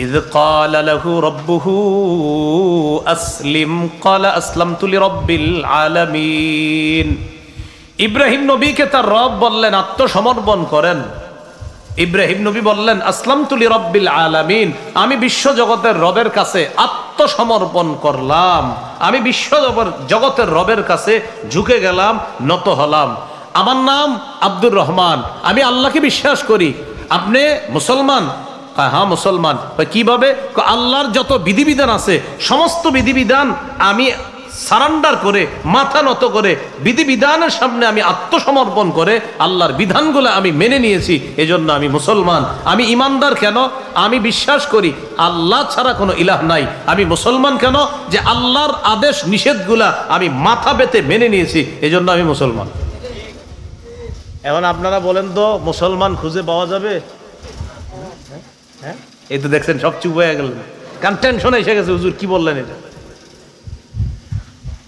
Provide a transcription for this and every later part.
ইয ক্বালা লাহু রাব্বুহু আসলিম ক্বালা আসলামতু লিরাব্বিল আলামিন। ইব্রাহিম নবীকে তার রব বললেন আত্মসমর্পণ করেন। ইব্রাহিম নবী বললেন আসলামতু লিরাব্বিল আলামিন, আমি বিশ্ব জগতের রবের কাছে আত্মসমর্পণ করলাম, আমি বিশ্ব জগতের রবের কাছে ঝুঁকে গেলাম, নত হলাম। আমার নাম আব্দুর রহমান, আমি আল্লাহকে বিশ্বাস করি। আপনি মুসলমান? হ্যাঁ মুসলমান। কিভাবে? আল্লাহর যত বিধিবিধান আছে সমস্ত বিধিবিধান আমি সারান্ডার করে, মাথা নত করে, বিধিবিধানের সামনে আমি আত্মসমর্পণ করে আল্লাহর বিধানগুলো আমি মেনে নিয়েছি, এজন্য আমি মুসলমান। আমি ইমানদার কেন? আমি বিশ্বাস করি আল্লাহ ছাড়া কোনো ইলাহ নাই। আমি মুসলমান কেন? যে আল্লাহর আদেশ নিষেধগুলা আমি মাথা পেতে মেনে নিয়েছি, এজন্য আমি মুসলমান। এখন আপনারা বলেন তো মুসলমান খুঁজে পাওয়া যাবে? হ্যাঁ, এই তো দেখছেন সব চুপ হয়ে গেলেন, কারণ টেনশন এসে গেছে, হুজুর কি বললেন এটা।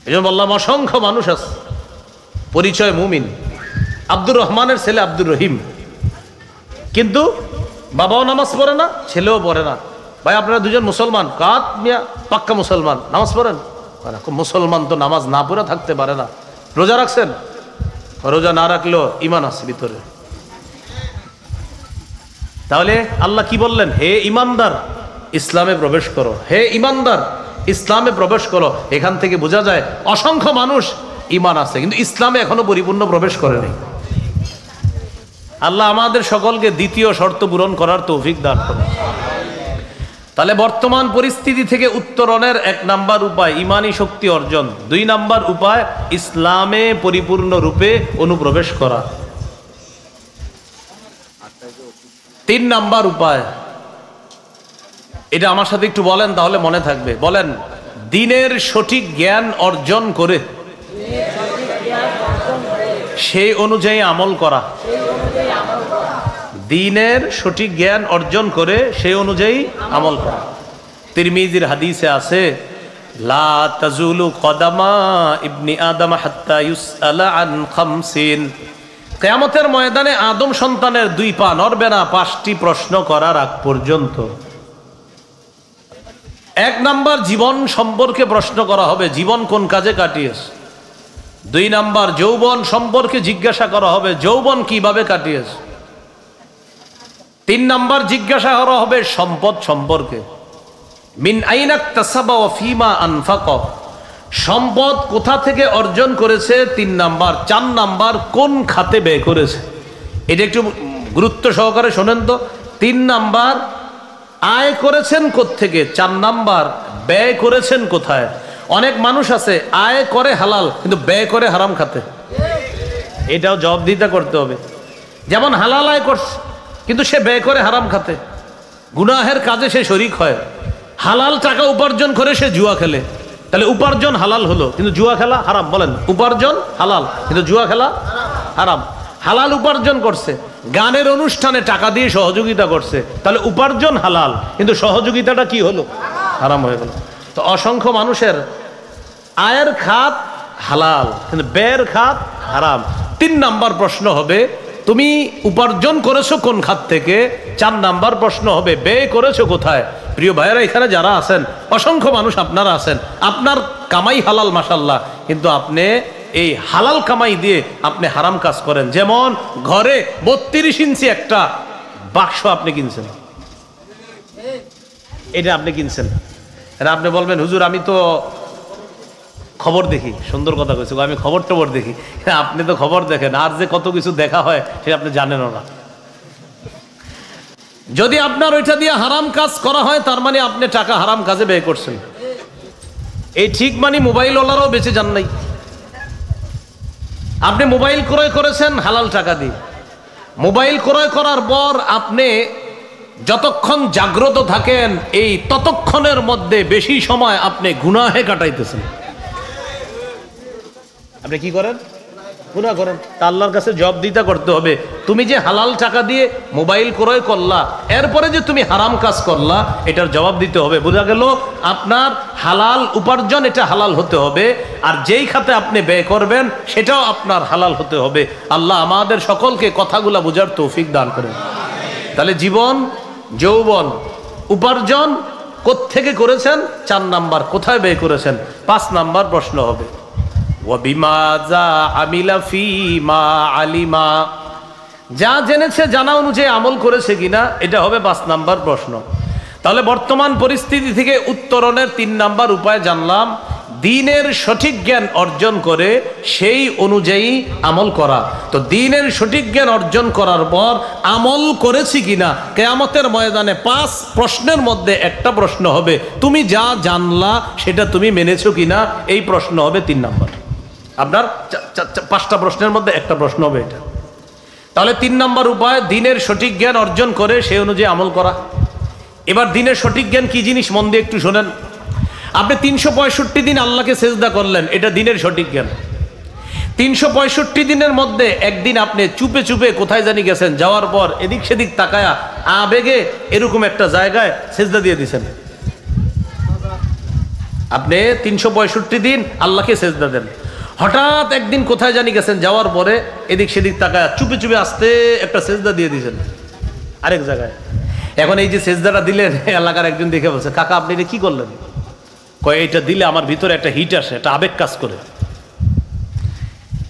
এই জন্য বললাম অসংখ্য মানুষ আছে পরিচয় মুমিন, আব্দুর রহমানের ছেলে আব্দুর রহিম, কিন্তু বাবাও নামাজ পড়ে না, ছেলেও পড়ে না। ভাই আপনারা দুজন মুসলমান? কাত মিয়া পাক্কা মুসলমান। নামাজ পড়েন? মুসলমান তো নামাজ না পড়ে থাকতে পারে না। রোজা রাখছেন? রোজা না রাখলেও ইমান আছে ভিতরে। তাহলে আল্লাহ কি বললেন? হে ইমানদার ইসলামে প্রবেশ করো, হে ইমানদার ইসলামে প্রবেশ করো। এখান থেকে বোঝা যায় অসংখ্য মানুষ ইমান আছে কিন্তু ইসলামে এখনো পরিপূর্ণ প্রবেশ করেনি। আল্লাহ আমাদের সকলকে দ্বিতীয় শর্ত পূরণ করার তৌফিক দান করুন। তাহলে বর্তমান পরিস্থিতি থেকে উত্তরণের 1 নাম্বার উপায় ইমানি শক্তি অর্জন, 2 নাম্বার উপায় ইসলামে পরিপূর্ণ রূপে অনুপ্রবেশ করা, 3 নাম্বার উপায়, এটা আমার সাথে একটু বলেন তাহলে মনে থাকবে। বলেন, দ্বীনের সঠিক জ্ঞান অর্জন করে সেই অনুযায়ী আমল করা। দ্বীনের সঠিক জ্ঞান অর্জন করে সেই অনুযায়ী আমল করা। তিরমিজির হাদিসে আছে, লা তাজুলু কদামা ইবনি আদম হাত্তা ইউসআলা আন খামসিন। কিয়ামতের ময়দানে আদম সন্তানের 2 পা নড়বে না 5টি প্রশ্ন করার আগ পর্যন্ত। 1 নাম্বার জীবন সম্পর্কে প্রশ্ন করা হবে, জীবন কোন কাজে কাটিয়েছ। 2 নাম্বার যৌবন সম্পর্কে জিজ্ঞাসা করা হবে, যৌবন কিভাবে কাটিয়েছ। 3 নাম্বার জিজ্ঞাসা করা হবে সম্পদ সম্পর্কে, মিন আইনা ইকতাসাবা ওয়া ফিমা আনফাকা, সম্পদ কোথা থেকে অর্জন করেছে 3 নাম্বার। 4 নাম্বার কোন খাতে ব্যয় করেছে। এটা একটু গুরুত্ব সহকারে শোনেন তো। 3 নাম্বার আয় করেছেন কোত্থেকে, 4 নাম্বার ব্যয় করেছেন কোথায়। অনেক মানুষ আছে আয় করে হালাল কিন্তু ব্যয় করে হারাম খাতে, এটাও জবাবদিহিতা করতে হবে। যেমন হালাল আয় করছে কিন্তু সে ব্যয় করে হারাম খাতে, গুনাহের কাজে সে শরীক হয়। হালাল টাকা উপার্জন করে সে জুয়া খেলে, তাহলে উপার্জন হালাল হলো কিন্তু জুয়া খেলা হারাম। বলেন, উপার্জন হালাল কিন্তু জুয়া খেলা হারাম। হালাল উপার্জন করছে, গানের অনুষ্ঠানে টাকা দিয়ে সহযোগিতা করছে, তাহলে উপার্জন হালাল কিন্তু সহযোগিতাটা কি হলো? হারাম হয়ে গেল। তো অসংখ্য মানুষের আয়ের খাত হালাল কিন্তু ব্যয়ের খাত হারাম। 3 নাম্বার প্রশ্ন হবে তুমি উপার্জন করেছো কোন খাত থেকে। 4 নাম্বার প্রশ্ন হবে ব্যয় করেছো কোথায়। প্রিয় ভাইয়েরা, এখানে যারা আছেন অসংখ্য মানুষ আপনারা আছেন, আপনার কামাই হালাল মাশাআল্লাহ, কিন্তু আপনি এই হালাল কামাই দিয়ে আপনি হারাম কাজ করেন। যেমন ঘরে 32 ইঞ্চি একটা বাক্স আপনি কিনছেন, এটা আপনি কিনছেন। আপনি বলবেন, হুজুর আমি তো খবর দেখি। সুন্দর কথা কইছো, আমি খবর টবর দেখি। আপনি তো খবর দেখেন, আর যে কত কিছু দেখা হয় সেটা আপনি জানেনও না। যদি আপনার ওইটা দিয়ে হারাম কাজ করা হয় তার মানে আপনি টাকা হারাম কাজে ব্যয় করছেন। এই ঠিক মানে মোবাইল ওয়ালারাও বেঁচে যান নাই। আপনি মোবাইল ক্রয় করেছেন হালাল টাকা দিয়ে। মোবাইল ক্রয় করার পর আপনি যতক্ষণ জাগ্রত থাকেন এই ততক্ষণের মধ্যে বেশি সময় আপনি গুনাহে কাটাইতেছেন। আপনি কি করেন? গুনাহ করেন। তা আল্লাহর কাছে জবাবদিহিতা করতে হবে। তুমি যে হালাল টাকা দিয়ে মোবাইল ক্রয় করলা, এরপরে যে তুমি হারাম কাজ করলা, এটার জবাব দিতে হবে। বোঝা গেল আপনার হালাল উপার্জন এটা হালাল হতে হবে, আর যেই খাতে আপনি ব্যয় করবেন সেটাও আপনার হালাল হতে হবে। আল্লাহ আমাদের সকলকে কথাগুলা বোঝার তৌফিক দান করেন। তাহলে জীবন, যৌবন, উপার্জন কোত্থেকে করেছেন, 4 নাম্বার কোথায় ব্যয় করেছেন, 5 নাম্বার প্রশ্ন হবে ওয়া বিমাযা আমিলা ফীমা আলিমা, যা জেনেছে জানা অনুযায়ী আমল করেছে কিনা, এটা হবে 5 নাম্বার প্রশ্ন। তাহলে বর্তমান পরিস্থিতি থেকে উত্তরণের 3 নাম্বার উপায় জানলাম, দ্বীনের সঠিক জ্ঞান অর্জন করে সেই অনুযায়ী আমল করা। তো দ্বীনের সঠিক জ্ঞান অর্জন করার পর আমল করেছি কিনা, কিয়ামতের ময়দানে 5 প্রশ্নের মধ্যে একটা প্রশ্ন হবে তুমি যা জানলা সেটা তুমি মেনেছো কিনা, এই প্রশ্ন হবে 3 নাম্বার। আপনার 5টা প্রশ্নের মধ্যে একটা প্রশ্ন হবে এটা। তাহলে 3 নাম্বার উপায় দ্বীনের সঠিক জ্ঞান অর্জন করে সেই অনুযায়ী আমল করা। এবার দ্বীনের সঠিক জ্ঞান কি জিনিস মন দিয়ে একটু শোনেন। আপনি 365 দিন আল্লাহকে সেজদা করলেন, এটা দ্বীনের সঠিক জ্ঞান। 365 দিনের মধ্যে একদিন আপনি চুপে চুপে কোথায় জানি গেছেন, যাওয়ার পর এদিক সেদিক তাকায়া আবেগে এরকম একটা জায়গায় সেজদা দিয়ে দিছেন। আপনি 365 দিন আল্লাহকে সেজদা দেন, হঠাৎ একদিন কোথায় জানি গেছেন, যাওয়ার পরে এদিক সেদিক তাকায়া চুপে চুপে আস্তে একটা সেজদা দিয়ে দিছেন আরেক জায়গায়। এখন এই যে সেজদাটা দিলেন, এলাকার একজন দেখে বলছে, কাকা আপনি এটা কি করলেন? কয় এটা দিলে আমার ভিতরে একটা হিট আসে, একটা আবেগ কাজ করে।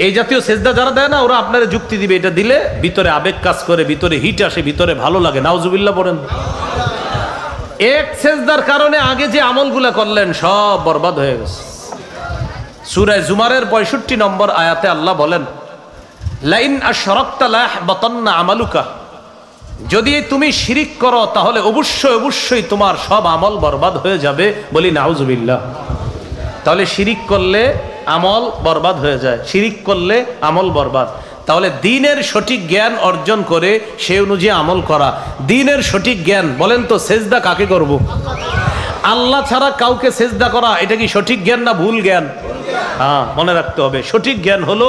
এই জাতীয় সেজদা যারা দেয় না, ওরা আপনারা যুক্তি দিবে এটা দিলে ভিতরে আবেগ কাজ করে, ভিতরে হিট আসে, ভিতরে ভালো লাগে। নাউজুবিল্লাহ পড়েন। এক সেজদার কারণে আগে যে আমলগুলা করলেন সব বরবাদ হয়ে গেছে। সূরা জুমারের 65 নম্বর আয়াতে আল্লাহ বলেন, লাইন আশরাকতা লায়াহবাতান্না আমালুকা, যদি তুমি শিরিক করো তাহলে অবশ্যই অবশ্যই তোমার সব আমল বরবাদ হয়ে যাবে। বলি নাউজুবিল্লাহ। তাহলে শিরিক করলে আমল বরবাদ হয়ে যায়, শিরিক করলে আমল বরবাদ। তাহলে দ্বীনের সঠিক জ্ঞান অর্জন করে সেই অনুযায়ী আমল করা। দ্বীনের সঠিক জ্ঞান, বলেন তো সেজদা কাকে করব? আল্লাহ ছাড়া কাউকে সেজদা করা, এটা কি সঠিক জ্ঞান না ভুল জ্ঞান? হ্যাঁ, মনে রাখতে হবে সঠিক জ্ঞান হলো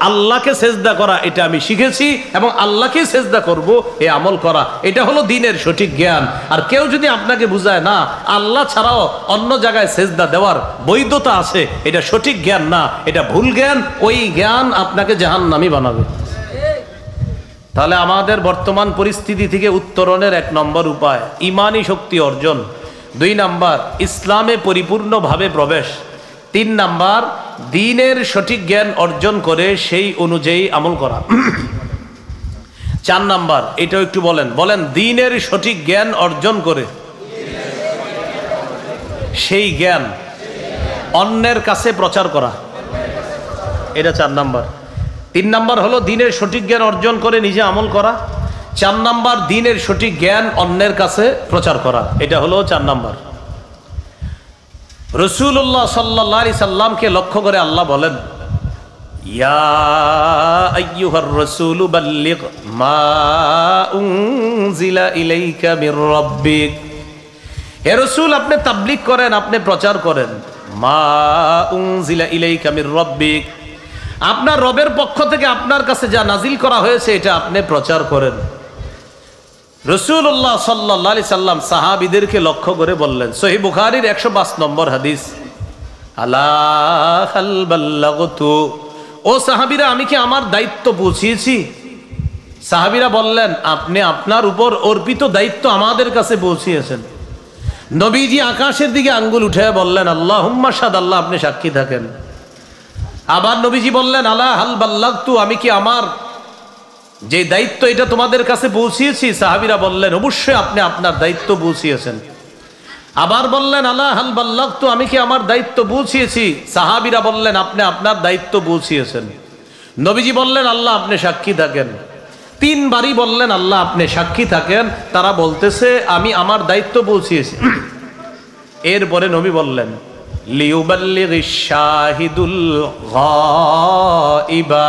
আল্লাহকে সেজদা করা, এটা আমি শিখেছি এবং আল্লাহকে সেজদা করব, এই আমল করা, এটা হলো দ্বীনের সঠিক জ্ঞান। আর কেউ যদি আপনাকে বুঝায় না আল্লাহ ছাড়াও অন্য জায়গায় সেজদা দেওয়ার বৈধতা আছে, এটা সঠিক জ্ঞান না, এটা ভুল জ্ঞান, ওই জ্ঞান আপনাকে জাহান্নামী বানাবে। তাহলে আমাদের বর্তমান পরিস্থিতি থেকে উত্তরণের 1 নম্বর উপায় ঈমানি শক্তি অর্জন, 2 নাম্বার ইসলামে পরিপূর্ণভাবে প্রবেশ, 3 নাম্বার দ্বীনের সঠিক জ্ঞান অর্জন করে সেই অনুযায়ী আমল করা, 4 নাম্বার এটাও একটু বলেন, বলেন দ্বীনের সঠিক জ্ঞান অর্জন করে সেই জ্ঞান অন্যের কাছে প্রচার করা, এটা 4 নাম্বার। 3 নাম্বার হলো দ্বীনের সঠিক জ্ঞান অর্জন করে নিজে আমল করা, 4 নাম্বার দ্বীনের সঠিক জ্ঞান অন্যের কাছে প্রচার করা, এটা হলো 4 নাম্বার। রাসূলুল্লাহ সাল্লাল্লাহু আলাইহি সাল্লামকে লক্ষ্য করে আল্লাহ বলেন, ইয়া আইয়ুহার রাসূলু বাল্লিগ মা উনজিলা ইলাইকা মির রাব্বিক, হে রাসূল আপনি তাবলীগ করেন, আপনি প্রচার করেন, মা উনজিলা ইলাইকা মির রাব্বিক, আপনার রবের পক্ষ থেকে আপনার কাছে যা নাজিল করা হয়েছে এটা আপনি প্রচার করেন। রাসূলুল্লাহ সাল্লাল্লাহু আলাইহি সাল্লাম সাহাবীদেরকে লক্ষ্য করে বললেন, সহিহ বুখারীর 105 নম্বর হাদিস, আলা হাল বাল্লাগতু, ও সাহাবীরা আমি কি আমার দায়িত্ব পৌঁছিয়েছি? সাহাবীরা বললেন, আপনি আপনার উপর অর্পিত দায়িত্ব আমাদের কাছে পৌঁছিয়েছেন। নবীজি আকাশের দিকে আঙ্গুল উঠে বললেন, আল্লাহুম্মা শাহাদ, আল্লাহ আপনি সাক্ষী থাকেন। আবার নবীজি বললেন, আলা হাল বাল্লাগতু, আমি কি আমার যে দায়িত্ব এটা তোমাদের কাছে পৌঁছিয়েছি? সাহাবীরা বললেন, অবশ্যই আপনি আপনার দায়িত্ব পৌঁছিয়েছেন। আবার বললেন, আলা হাল বাল্লাগতু, আমি কি আমার দায়িত্ব পৌঁছিয়েছি? সাহাবীরা বললেন, আপনি আপনার দায়িত্ব পৌঁছিয়েছেন। নবীজি বললেন, আল্লাহ আপনি সাক্ষী থাকেন। 3 বারই বললেন, আল্লাহ আপনি সাক্ষী থাকেন। তারা বলতেছে আমি আমার দায়িত্ব পৌঁছিয়েছি। এরপরে নবী বললেন, লিউবাল্লিগিশ শাহিদুল গায়বা,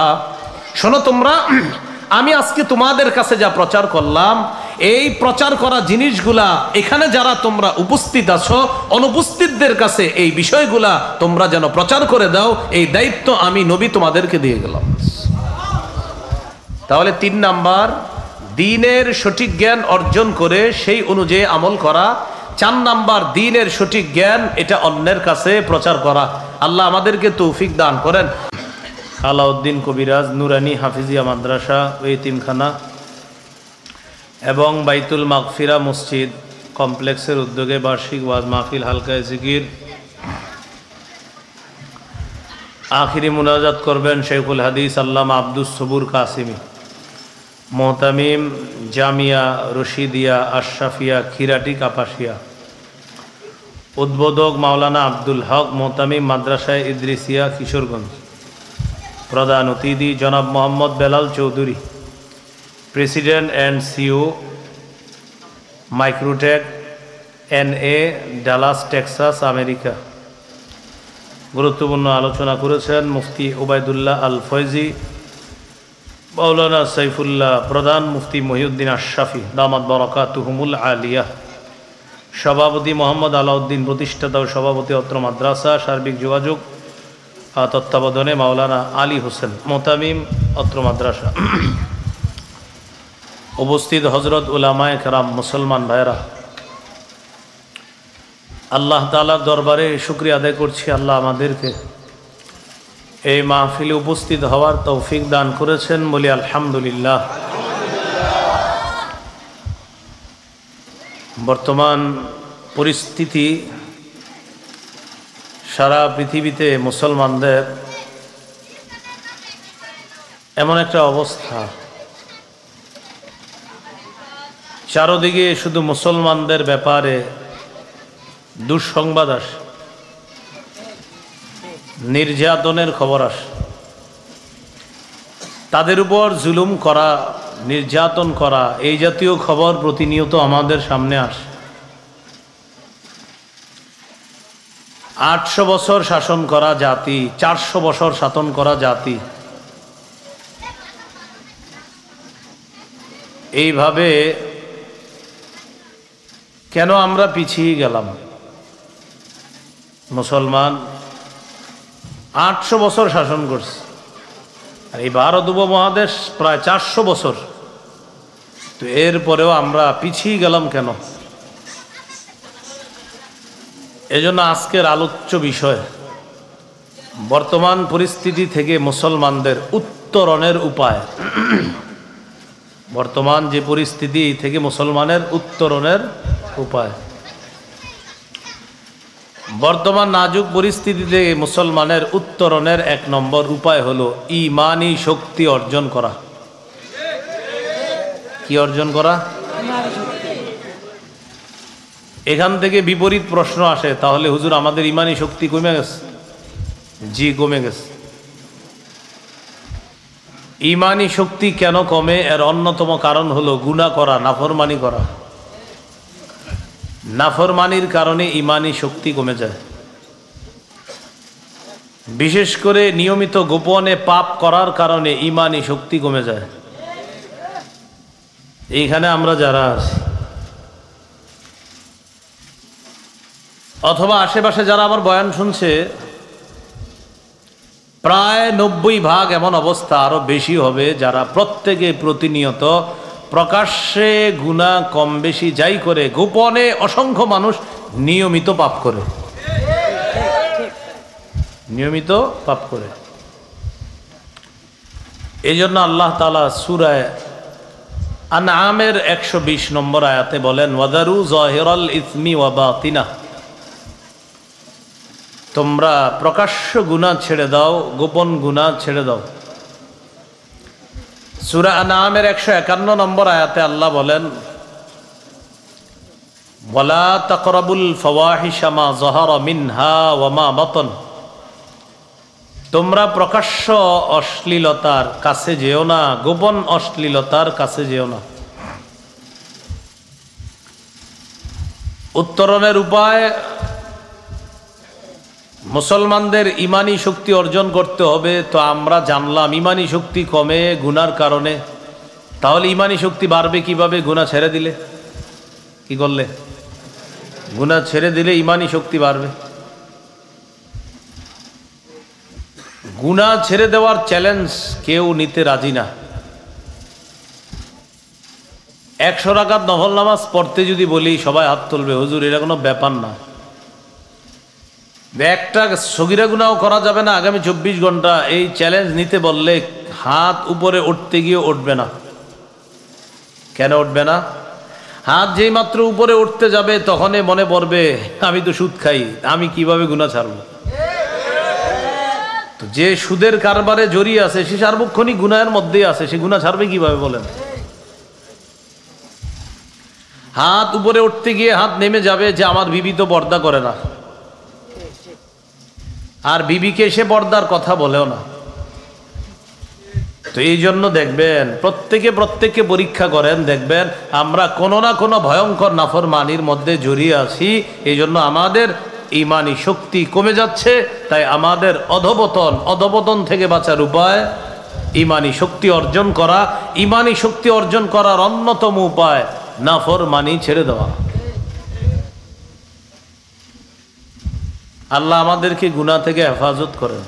শোনো তোমরা, আমি আজকে তোমাদের কাছে যা প্রচার করলাম, এই প্রচার করা জিনিসগুলা এখানে যারা তোমরা উপস্থিত আছো, অনুপস্থিতদের কাছে এই বিষয়গুলা তোমরা যেন প্রচার করে দাও, এই দায়িত্ব আমি নবী তোমাদেরকে দিয়ে গেলাম। তাহলে 3 নাম্বার দ্বীনের সঠিক জ্ঞান অর্জন করে সেই অনুযায়ী আমল করা, 4 নাম্বার দ্বীনের সঠিক জ্ঞান এটা অন্যের কাছে প্রচার করা। আল্লাহ আমাদেরকে তৌফিক দান করেন। আলাউদ্দিন কবিরাজ নুরানি হাফিজিয়া মাদ্রাসা ও এতিমখানা এবং বাইতুল মাগফিরা মসজিদ কমপ্লেক্সের উদ্যোগে বার্ষিক ওয়াজ মাহফিল হালকায়ে জিকির আখিরি মুনাজাত করবেন শেখুল হাদিস আল্লামা আব্দুস সবুর কাসিমি, মোহতামিম জামিয়া রশিদিয়া আশরাফিয়া খিরাটি কাপাসিয়া। উদ্বোধক মাওলানা আব্দুল হক, মোহতামিম মাদ্রাসায় ইদ্রিসিয়া কিশোরগঞ্জ। প্রধান অতিথি জনাব Mohammad Belal Chowdhury, president and CEO Microtek NA, Dallas Texas, America. গুরুত্বপূর্ণ আলোচনা করেছেন মুফতি ওবায়দুল্লাহ আল ফয়জি, মাওলানা সাইফুল্লাহ প্রধান, মুফতি মহিউদ্দিন আশরাফি দামাত বরকাতুহুমুল আলিয়া। সভাপতি মোহাম্মদ আলাউদ্দিন, প্রতিষ্ঠাতা ও সভাপতি অত্র মাদ্রাসা। সার্বিক যোগাযোগ তত্ত্বাবধানে মাওলানা আলী হোসেন, মোহতামিম অত্র মাদ্রাসা। উপস্থিত হজরত উলামায়ে কেরাম, মুসলমান ভাইরা, আল্লাহ তাআলার দরবারে শুকরিয়া আদায় করছি। আল্লাহ আমাদেরকে এই মাহফিলে উপস্থিত হওয়ার তৌফিক দান করেছেন, বলি আলহামদুলিল্লাহ। বর্তমান পরিস্থিতি সারা পৃথিবীতে মুসলমানদের এমন একটা অবস্থা, চারদিকে শুধু মুসলমানদের ব্যাপারে দুঃসংবাদ আসে, নির্যাতনের খবর আসে, তাদের উপর জুলুম করা, নির্যাতন করা, এই জাতীয় খবর প্রতিনিয়ত আমাদের সামনে আসে। 800 বছর শাসন করা জাতি, 400 বছর শাসন করা জাতি, এইভাবে কেন আমরা পিছিয়ে গেলাম? মুসলমান 800 বছর শাসন করছে, আর এই ভারত উপমহাদেশ প্রায় 400 বছর, তো এরপরেও আমরা পিছিয়ে গেলাম কেন? এজন্য আজকের আলোচ্য বিষয় বর্তমান পরিস্থিতি থেকে মুসলমানদের উত্তরণের উপায়। বর্তমান যে পরিস্থিতি থেকে মুসলমানের উত্তরণের উপায়। বর্তমান নাজুক পরিস্থিতিতে মুসলমানের উত্তরণের 1 নম্বর উপায় হলো ঈমানি শক্তি অর্জন করা। কি অর্জন করা? এখান থেকে বিপরীত প্রশ্ন আসে, তাহলে হুজুর আমাদের ঈমানি শক্তি কমে গেছে? জি, কমে গেছে। ঈমানি শক্তি কেন কমে? এর অন্যতম কারণ হলো গুনাহ করা, নাফরমানি করা। নাফরমানির কারণে ঈমানি শক্তি কমে যায়। বিশেষ করে নিয়মিত গোপনে পাপ করার কারণে ঈমানি শক্তি কমে যায়। এইখানে আমরা যারা আছি অথবা আশেপাশে যারা আমার বয়ান শুনছে, প্রায় 90% এমন অবস্থা, আরো বেশি হবে, যারা প্রত্যেকে প্রতিনিয়ত প্রকাশ্যে গুনাহ কম বেশি যাই করে, গোপনে অসংখ্য মানুষ নিয়মিত পাপ করে, নিয়মিত পাপ করে। এই জন্য আল্লাহ তাআলা সূরা আনআমের 120 নম্বর আয়াতে বলেন, ওয়াদারু যাহিরাল ইসমি ওয়া বাতিনা, তোমরা প্রকাশ্য গুনাহ ছেড়ে দাও, গোপন গুনাহ ছেড়ে দাও। সূরা আনআমের 151 নম্বর আয়াতে আল্লাহ বলেন, ওয়ালা তাকরাবুল ফাওয়াহিশা মা যাহারা মিনহা ওয়া মা বাতান, তোমরা প্রকাশ্য অশ্লীলতার কাছে যেও না, গোপন অশ্লীলতার কাছে যেও না। উত্তরণের উপায়, মুসলমানদের ঈমানি শক্তি অর্জন করতে হবে। তো আমরা জানলাম ঈমানি শক্তি কমে গুনার কারণে, তাহলে ঈমানি শক্তি বাড়বে কিভাবে? গুনাহ ছেড়ে দিলে। কি করলে? গুনাহ ছেড়ে দিলে ঈমানি শক্তি বাড়বে। গুনাহ ছেড়ে দেওয়ার চ্যালেঞ্জ কেউ নিতে রাজি না। 100 রাকাত নফল নামাজ পড়তে যদি বলি, সবাই হাত তুলবে, হুজুর এটা কোনো ব্যাপার না। একটা সগীরা গুনাহ করা যাবে না আগামী 24 ঘন্টা, এই চ্যালেঞ্জ নিতে বললে হাত উপরে উঠতে গিয়ে উঠবে না। কেন উঠবে না? হাত যেই মাত্র উপরে উঠতে যাবে তখনই মনে পড়বে আমি তো সুদ খাই, আমি কিভাবে গুনাহ ছাড়বো। তো যে সুদের কারবারে জড়িয়ে আছে সে সার্বক্ষণিক গুনাহের মধ্যেই আছে, সে গুনাহ ছাড়বে কিভাবে বলেন। হাত উপরে উঠতে গিয়ে হাত নেমে যাবে যে আমার বিবি তো পর্দা করে না, আর বিবিকে সে পর্দার কথা বলেও না। তো এই জন্য দেখবেন প্রত্যেককে পরীক্ষা করেন, দেখবেন আমরা কোনো না কোনো ভয়ঙ্কর নাফরমানির মধ্যে জড়িয়ে আছি। এই জন্য আমাদের ঈমানি শক্তি কমে যাচ্ছে। তাই আমাদের অধপতন থেকে বাঁচার উপায় ঈমানি শক্তি অর্জন করা। ঈমানি শক্তি অর্জন করার অন্যতম উপায় নাফরমানি ছেড়ে দেওয়া। আল্লাহ আমাদেরকে গুনাহ থেকে হেফাজত করেন।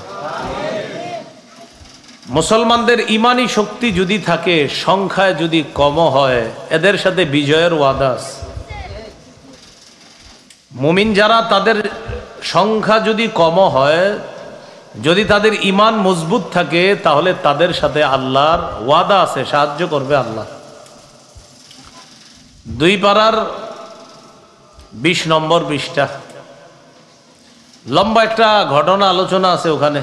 মুসলমানদের ঈমানি শক্তি যদি থাকে, সংখ্যায় যদি কম হয়, এদের সাথে বিজয়ের ওয়াদা আছে। মুমিন যারা তাদের সংখ্যা যদি কম হয়, যদি তাদের ঈমান মজবুত থাকে, তাহলে তাদের সাথে আল্লাহর ওয়াদা আছে, সাহায্য করবে আল্লাহ। 2 পারার 20 নম্বর পৃষ্ঠা, লম্বা একটা ঘটনা আলোচনা আছে ওখানে।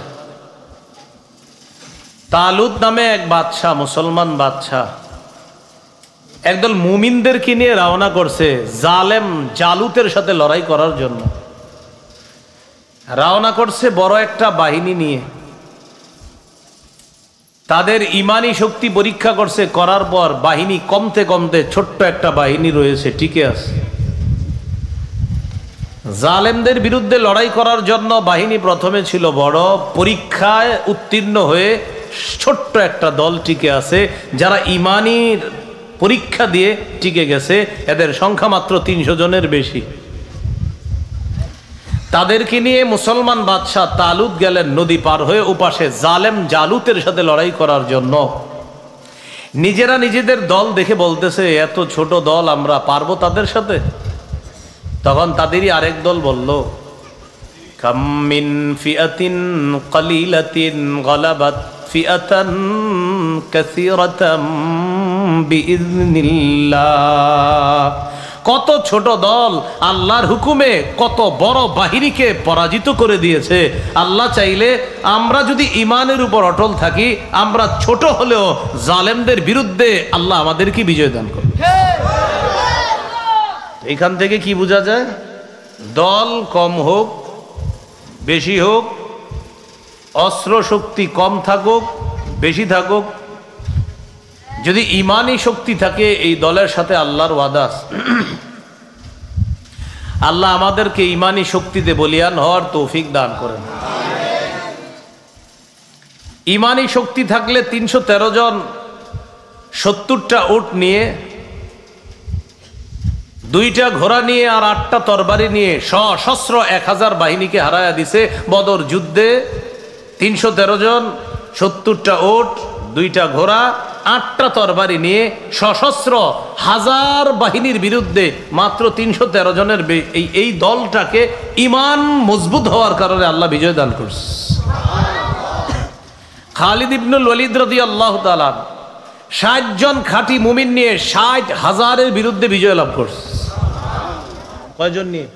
তালুত নামে এক বাদশাহ, মুসলমান বাদশাহ, একদল মুমিনদেরকে নিয়ে রওনা করছে জালেম জালুতের সাথে লড়াই করার জন্য। রওনা করছে বড় একটা বাহিনী নিয়ে। তাদের ঈমানি শক্তি পরীক্ষা করছে, করার পর বাহিনী কমতে কমতে ছোট্ট একটা বাহিনী রয়েছে, টিকে আছে। জালেমদের বিরুদ্ধে লড়াই করার জন্য বাহিনী প্রথমে ছিল বড়, পরীক্ষায় উত্তীর্ণ হয়ে ছোট্ট একটা দল টিকে আছে, যারা ঈমানির পরীক্ষা দিয়ে টিকে গেছে। এদের সংখ্যা মাত্র 300 জনের বেশি। তাদেরকে নিয়ে মুসলমান বাদশাহ তালুত গেলেন নদী পার হয়ে ওপাশে জালেম জালুতের সাথে লড়াই করার জন্য। নিজেরা নিজেদের দল দেখে বলতেছে এত ছোট দল, আমরা পারবো তাদের সাথে? তখন তাদেরই আরেক দল বলল, কাম মিন ফিআতিন কলিলাতিন গালাবাত ফিআতান কাসীরাতাম বিইذনিল্লাহ। কত ছোট দল আল্লাহর হুকুমে কত বড় বাহিনীকে পরাজিত করে দিয়েছে। আল্লাহ চাইলে আমরা যদি ঈমানের উপর অটল থাকি, আমরা ছোট হলেও জালেমদের বিরুদ্ধে আল্লাহ আমাদেরকে বিজয় দান করবে। এখান থেকে কি বোঝা যায়? দল কম হোক বেশি হোক, অস্ত্র শক্তি কম থাকুক বেশি থাকুক, যদি ঈমানি শক্তি থাকে এই দলের সাথে আল্লাহর ওয়াদা আছে। আল্লাহ আমাদেরকে ঈমানি শক্তিতে বলিয়ান হওয়ার তৌফিক দান করেন। ঈমানি শক্তি থাকলে 313 জন 70টা উট নিয়ে, 2টা ঘোড়া নিয়ে আর 8টা তরবারি নিয়ে সশস্ত্র 1000 বাহিনীকে হারায়া দিছে বদর যুদ্ধে। 313 জন 70টা উট, 2টা ঘোড়া, 8টা তরবারি নিয়ে সশস্ত্র 1000 বাহিনীর বিরুদ্ধে মাত্র 313 জনের এই দলটাকে ঈমান মজবুত হওয়ার কারণে আল্লাহ বিজয় দান করছে। খালিদ ইবনুল ওয়ালিদ রাদিয়াল্লাহু তাআলা 60 জন খাঁটি মুমিন নিয়ে 60,000-এর বিরুদ্ধে বিজয় লাভ করছে। কয়জন নিয়ে?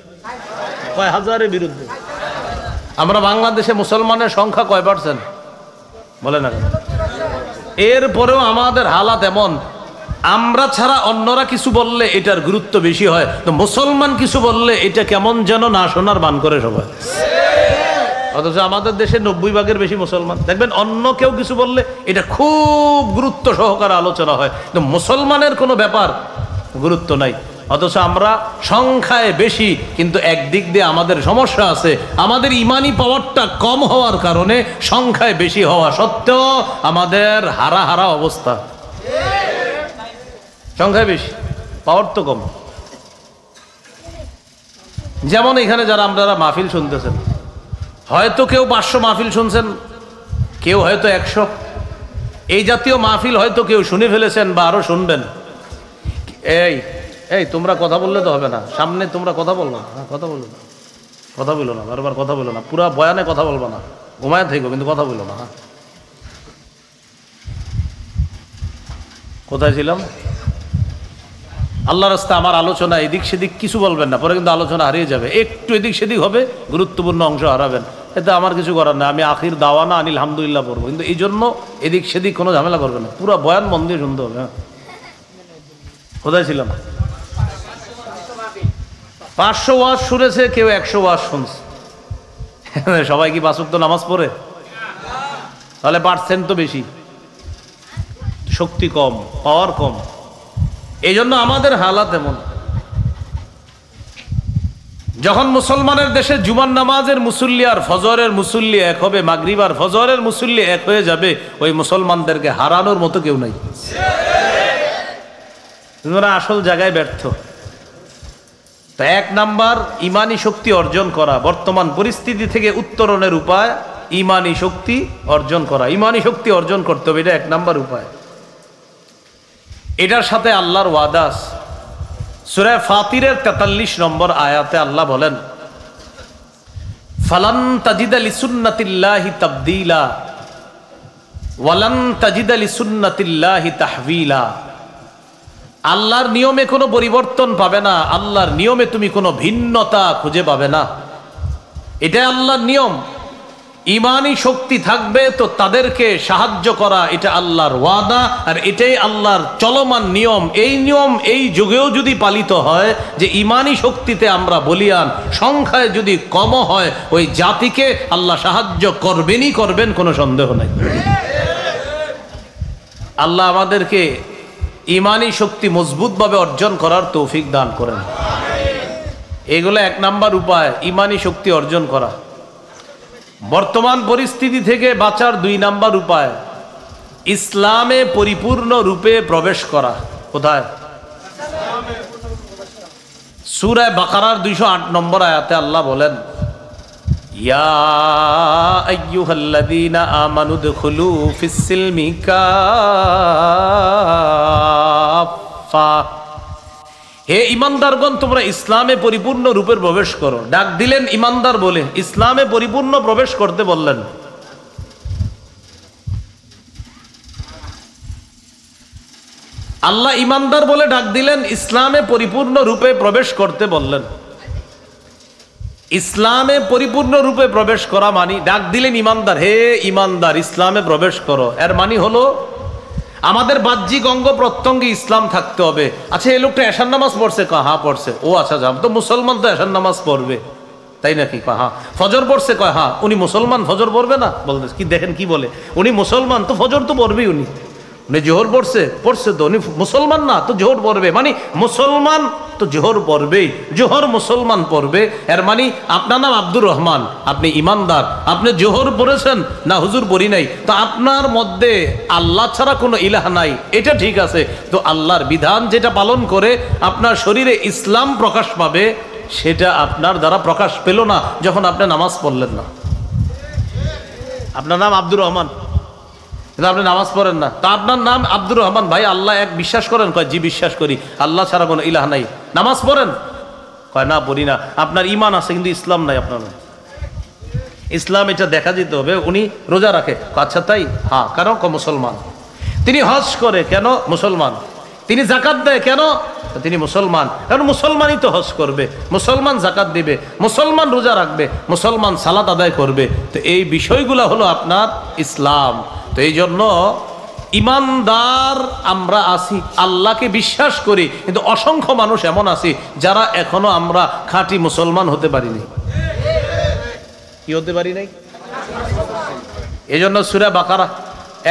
কয় হাজারের বিরুদ্ধে। আমরা বাংলাদেশে মুসলমানের সংখ্যা কয় পার্সেন্ট বলে না? এরপরেও আমাদের হালাত এমন, আমরা ছাড়া অন্যরা কিছু বললে এটার গুরুত্ব বেশি হয়, তো মুসলমান কিছু বললে এটা কেমন যেন না শোনার বান করে সবাই। অথচ আমাদের দেশে 90 ভাগের বেশি মুসলমান। দেখবেন অন্য কেউ কিছু বললে এটা খুব গুরুত্ব সহকারে আলোচনা হয়, কিন্তু মুসলমানের কোনো ব্যাপার গুরুত্ব নাই। অথচ আমরা সংখ্যায় বেশি, কিন্তু একদিক দিয়ে আমাদের সমস্যা আছে। আমাদের ঈমানি পাওয়ারটা কম হওয়ার কারণে সংখ্যায় বেশি হওয়া সত্ত্বেও আমাদের হারা অবস্থা। সংখ্যায় বেশি, পাওয়ার তো কম। যেমন এখানে যারা আপনারা মাহফিল শুনতেছেন, হয়তো কেউ 500 মাহফিল শুনছেন, কেউ হয়তো 100। এই জাতীয় মাহফিল হয়তো কেউ শুনে ফেলেছেন বা আরো শুনবেন। এই তোমরা কথা বললে তো হবে না, সামনে তোমরা কথা বললো না, কথা বললো না, কথা বললো না, বারবার কথা বললো না, পুরা বয়ানে কথা বলবো না, ঘুমায় থেকো কিন্তু কথা বললো না। কোথায় ছিলাম? আল্লাহর রাস্তায় আমার আলোচনা এদিক সেদিক কিছু বলবেন না, পরে কিন্তু আলোচনা হারিয়ে যাবে। একটু এদিক সেদিক হবে, গুরুত্বপূর্ণ অংশ হারাবেন, এতে আমার কিছু করার নেই। আমি আখির দাওয়ানা আনিল হামদুলিল্লাহ পড়বো, কিন্তু এই জন্য এদিক সেদিক কোনো ঝামেলা করবে না, পুরো বয়ান মন দিয়ে শুনতে হবে। হ্যাঁ, কোথায় ছিলাম? 500 ওয়াজ শুনেছে, কেউ 100 ওয়াজ শুনছে। সবাই কি 5 ওয়াক্ত নামাজ পড়ে? তাহলে পার্সেন্ট তো বেশি, শক্তি কম, পাওয়ার কম। এই জন্য আমাদের হালাত এমন। যখন মুসলমানের দেশে জুমার নামাজের মুসল্লি আর ফজরের মুসল্লি এক হবে, মাগরিব আর ফজরের মুসল্লি এক হয়ে যাবে, ওই মুসলমানদেরকে হারানোর মতো কেউ নাই। তোমরা আসল জায়গায় ব্যর্থ। তো 1 নাম্বার ইমানি শক্তি অর্জন করা, বর্তমান পরিস্থিতি থেকে উত্তরণের উপায় ইমানি শক্তি অর্জন করা। ইমানি শক্তি অর্জন করতে হবে, এটা 1 নাম্বার উপায়। এটার সাথে আল্লাহর ওয়াদা আছে। সূরা ফাতিরের 43 নম্বর আয়াতে আল্লাহ বলেন, ফালান তাজিদা লিসুন্নাতিল্লাহি তাবদীলা ওয়ালান তাজিদা লিসুন্নাতিল্লাহি তাহওয়িলা। আল্লাহর নিয়মে কোনো পরিবর্তন পাবে না, আল্লাহর নিয়মে তুমি কোনো ভিন্নতা খুঁজে পাবে না। এটাই আল্লাহর নিয়ম। ইমানি শক্তি থাকবে তো তাদেরকে সাহায্য করা, এটা আল্লাহর ওয়াদা, আর এটাই আল্লাহর চলমান নিয়ম। এই নিয়ম এই যুগেও যদি পালিত হয় যে ইমানি শক্তিতে আমরা বলিয়ান, সংখ্যায় যদি কম হয়, ওই জাতিকে আল্লাহ সাহায্য করবেনই করবেন, কোনো সন্দেহ নাই। আল্লাহ আমাদেরকে ইমানি শক্তি মজবুতভাবে অর্জন করার তৌফিক দান করেন। এগুলো 1 নাম্বার উপায়, ইমানি শক্তি অর্জন করা। বর্তমান পরিস্থিতি থেকে বাঁচার 2 নাম্বার উপায়, ইসলামে পরিপূর্ণ রূপে প্রবেশ করা। কোথায়? সূরা বাকারার 208 নম্বর আয়াতে আল্লাহ বলেন, ইয়া আইয়ুহাল্লাযীনা আমানু দুখুলু ফিস-সিলমি কাফা। হে ইমানদারগণ, তোমরা ইসলামে পরিপূর্ণ রূপে প্রবেশ করো। ডাক দিলেন ইমানদার বলে, ইসলামে পরিপূর্ণ প্রবেশ করতে বললেন। আল্লাহ ইমানদার বলে ডাক দিলেন, ইসলামে পরিপূর্ণ রূপে প্রবেশ করতে বললেন। ইসলামে পরিপূর্ণ রূপে প্রবেশ করা মানে, ডাক দিলেন ইমানদার, হে ইমানদার ইসলামে প্রবেশ করো। এর মানে হলো আমাদের বাহ্যিক অঙ্গ প্রত্যঙ্গে ইসলাম থাকতে হবে। আচ্ছা, এই লোকটা এশার নামাজ পড়ছে? হ্যাঁ পড়ছে। ও আচ্ছা, তো মুসলমান তো এশার নামাজ পড়বে, তাই নাকি? হ্যাঁ। ফজর পড়ছে? হ্যাঁ। উনি মুসলমান, ফজর পড়বে না? বলতে কি দেখেন কি বলে, উনি মুসলমান তো ফজর তো পড়বেই। উনি জোহর পড়ছে তো উনি মুসলমান না, তো জোহর পড়বে। মানে মুসলমান তো জোহর পড়বেই, জোহর মুসলমান পড়বে। এর মানে আপনার নাম আব্দুর রহমান, আপনি ইমানদার, আপনি জোহর পড়েছেন? না হুজুর পড়ি নাই। তো আপনার মধ্যে আল্লাহ ছাড়া কোনো ইলাহ নাই, এটা ঠিক আছে। তো আল্লাহর বিধান যেটা পালন করে আপনার শরীরে ইসলাম প্রকাশ পাবে, সেটা আপনার দ্বারা প্রকাশ পেল না যখন আপনি নামাজ পড়লেন না। আপনার নাম আব্দুর রহমান, আপনি নামাজ পড়েন না, তা আপনার নাম আব্দুর রহমান। ভাই আল্লাহ এক, বিশ্বাস করেন? কয় জি বিশ্বাস করি। আল্লাহ ছাড়া কোনো ইলাহ নাই। নামাজ পড়েন? কয় না পড়ি না। আপনার ইমান আছে কিন্তু ইসলাম নাই আপনার। ইসলাম এটা দেখা যেতে হবে। উনি রোজা রাখে? আচ্ছা তাই? হ্যাঁ। কেন? মুসলমান। তিনি হজ করে? কেন? মুসলমান। তিনি জাকাত দেয়? কেন? তিনি মুসলমান। কারণ মুসলমানই তো হজ করবে, মুসলমান জাকাত দিবে, মুসলমান রোজা রাখবে, মুসলমান সালাত আদায় করবে। তো এই বিষয়গুলো হলো আপনার ইসলাম। তো এই জন্য ইমানদার আমরা আছি, আল্লাহকে বিশ্বাস করি, কিন্তু অসংখ্য মানুষ এমন আছি যারা এখনো আমরা খাঁটি মুসলমান হতে পারিনি। কি হতে পারি নাই? এই জন্য সূরা বাকারা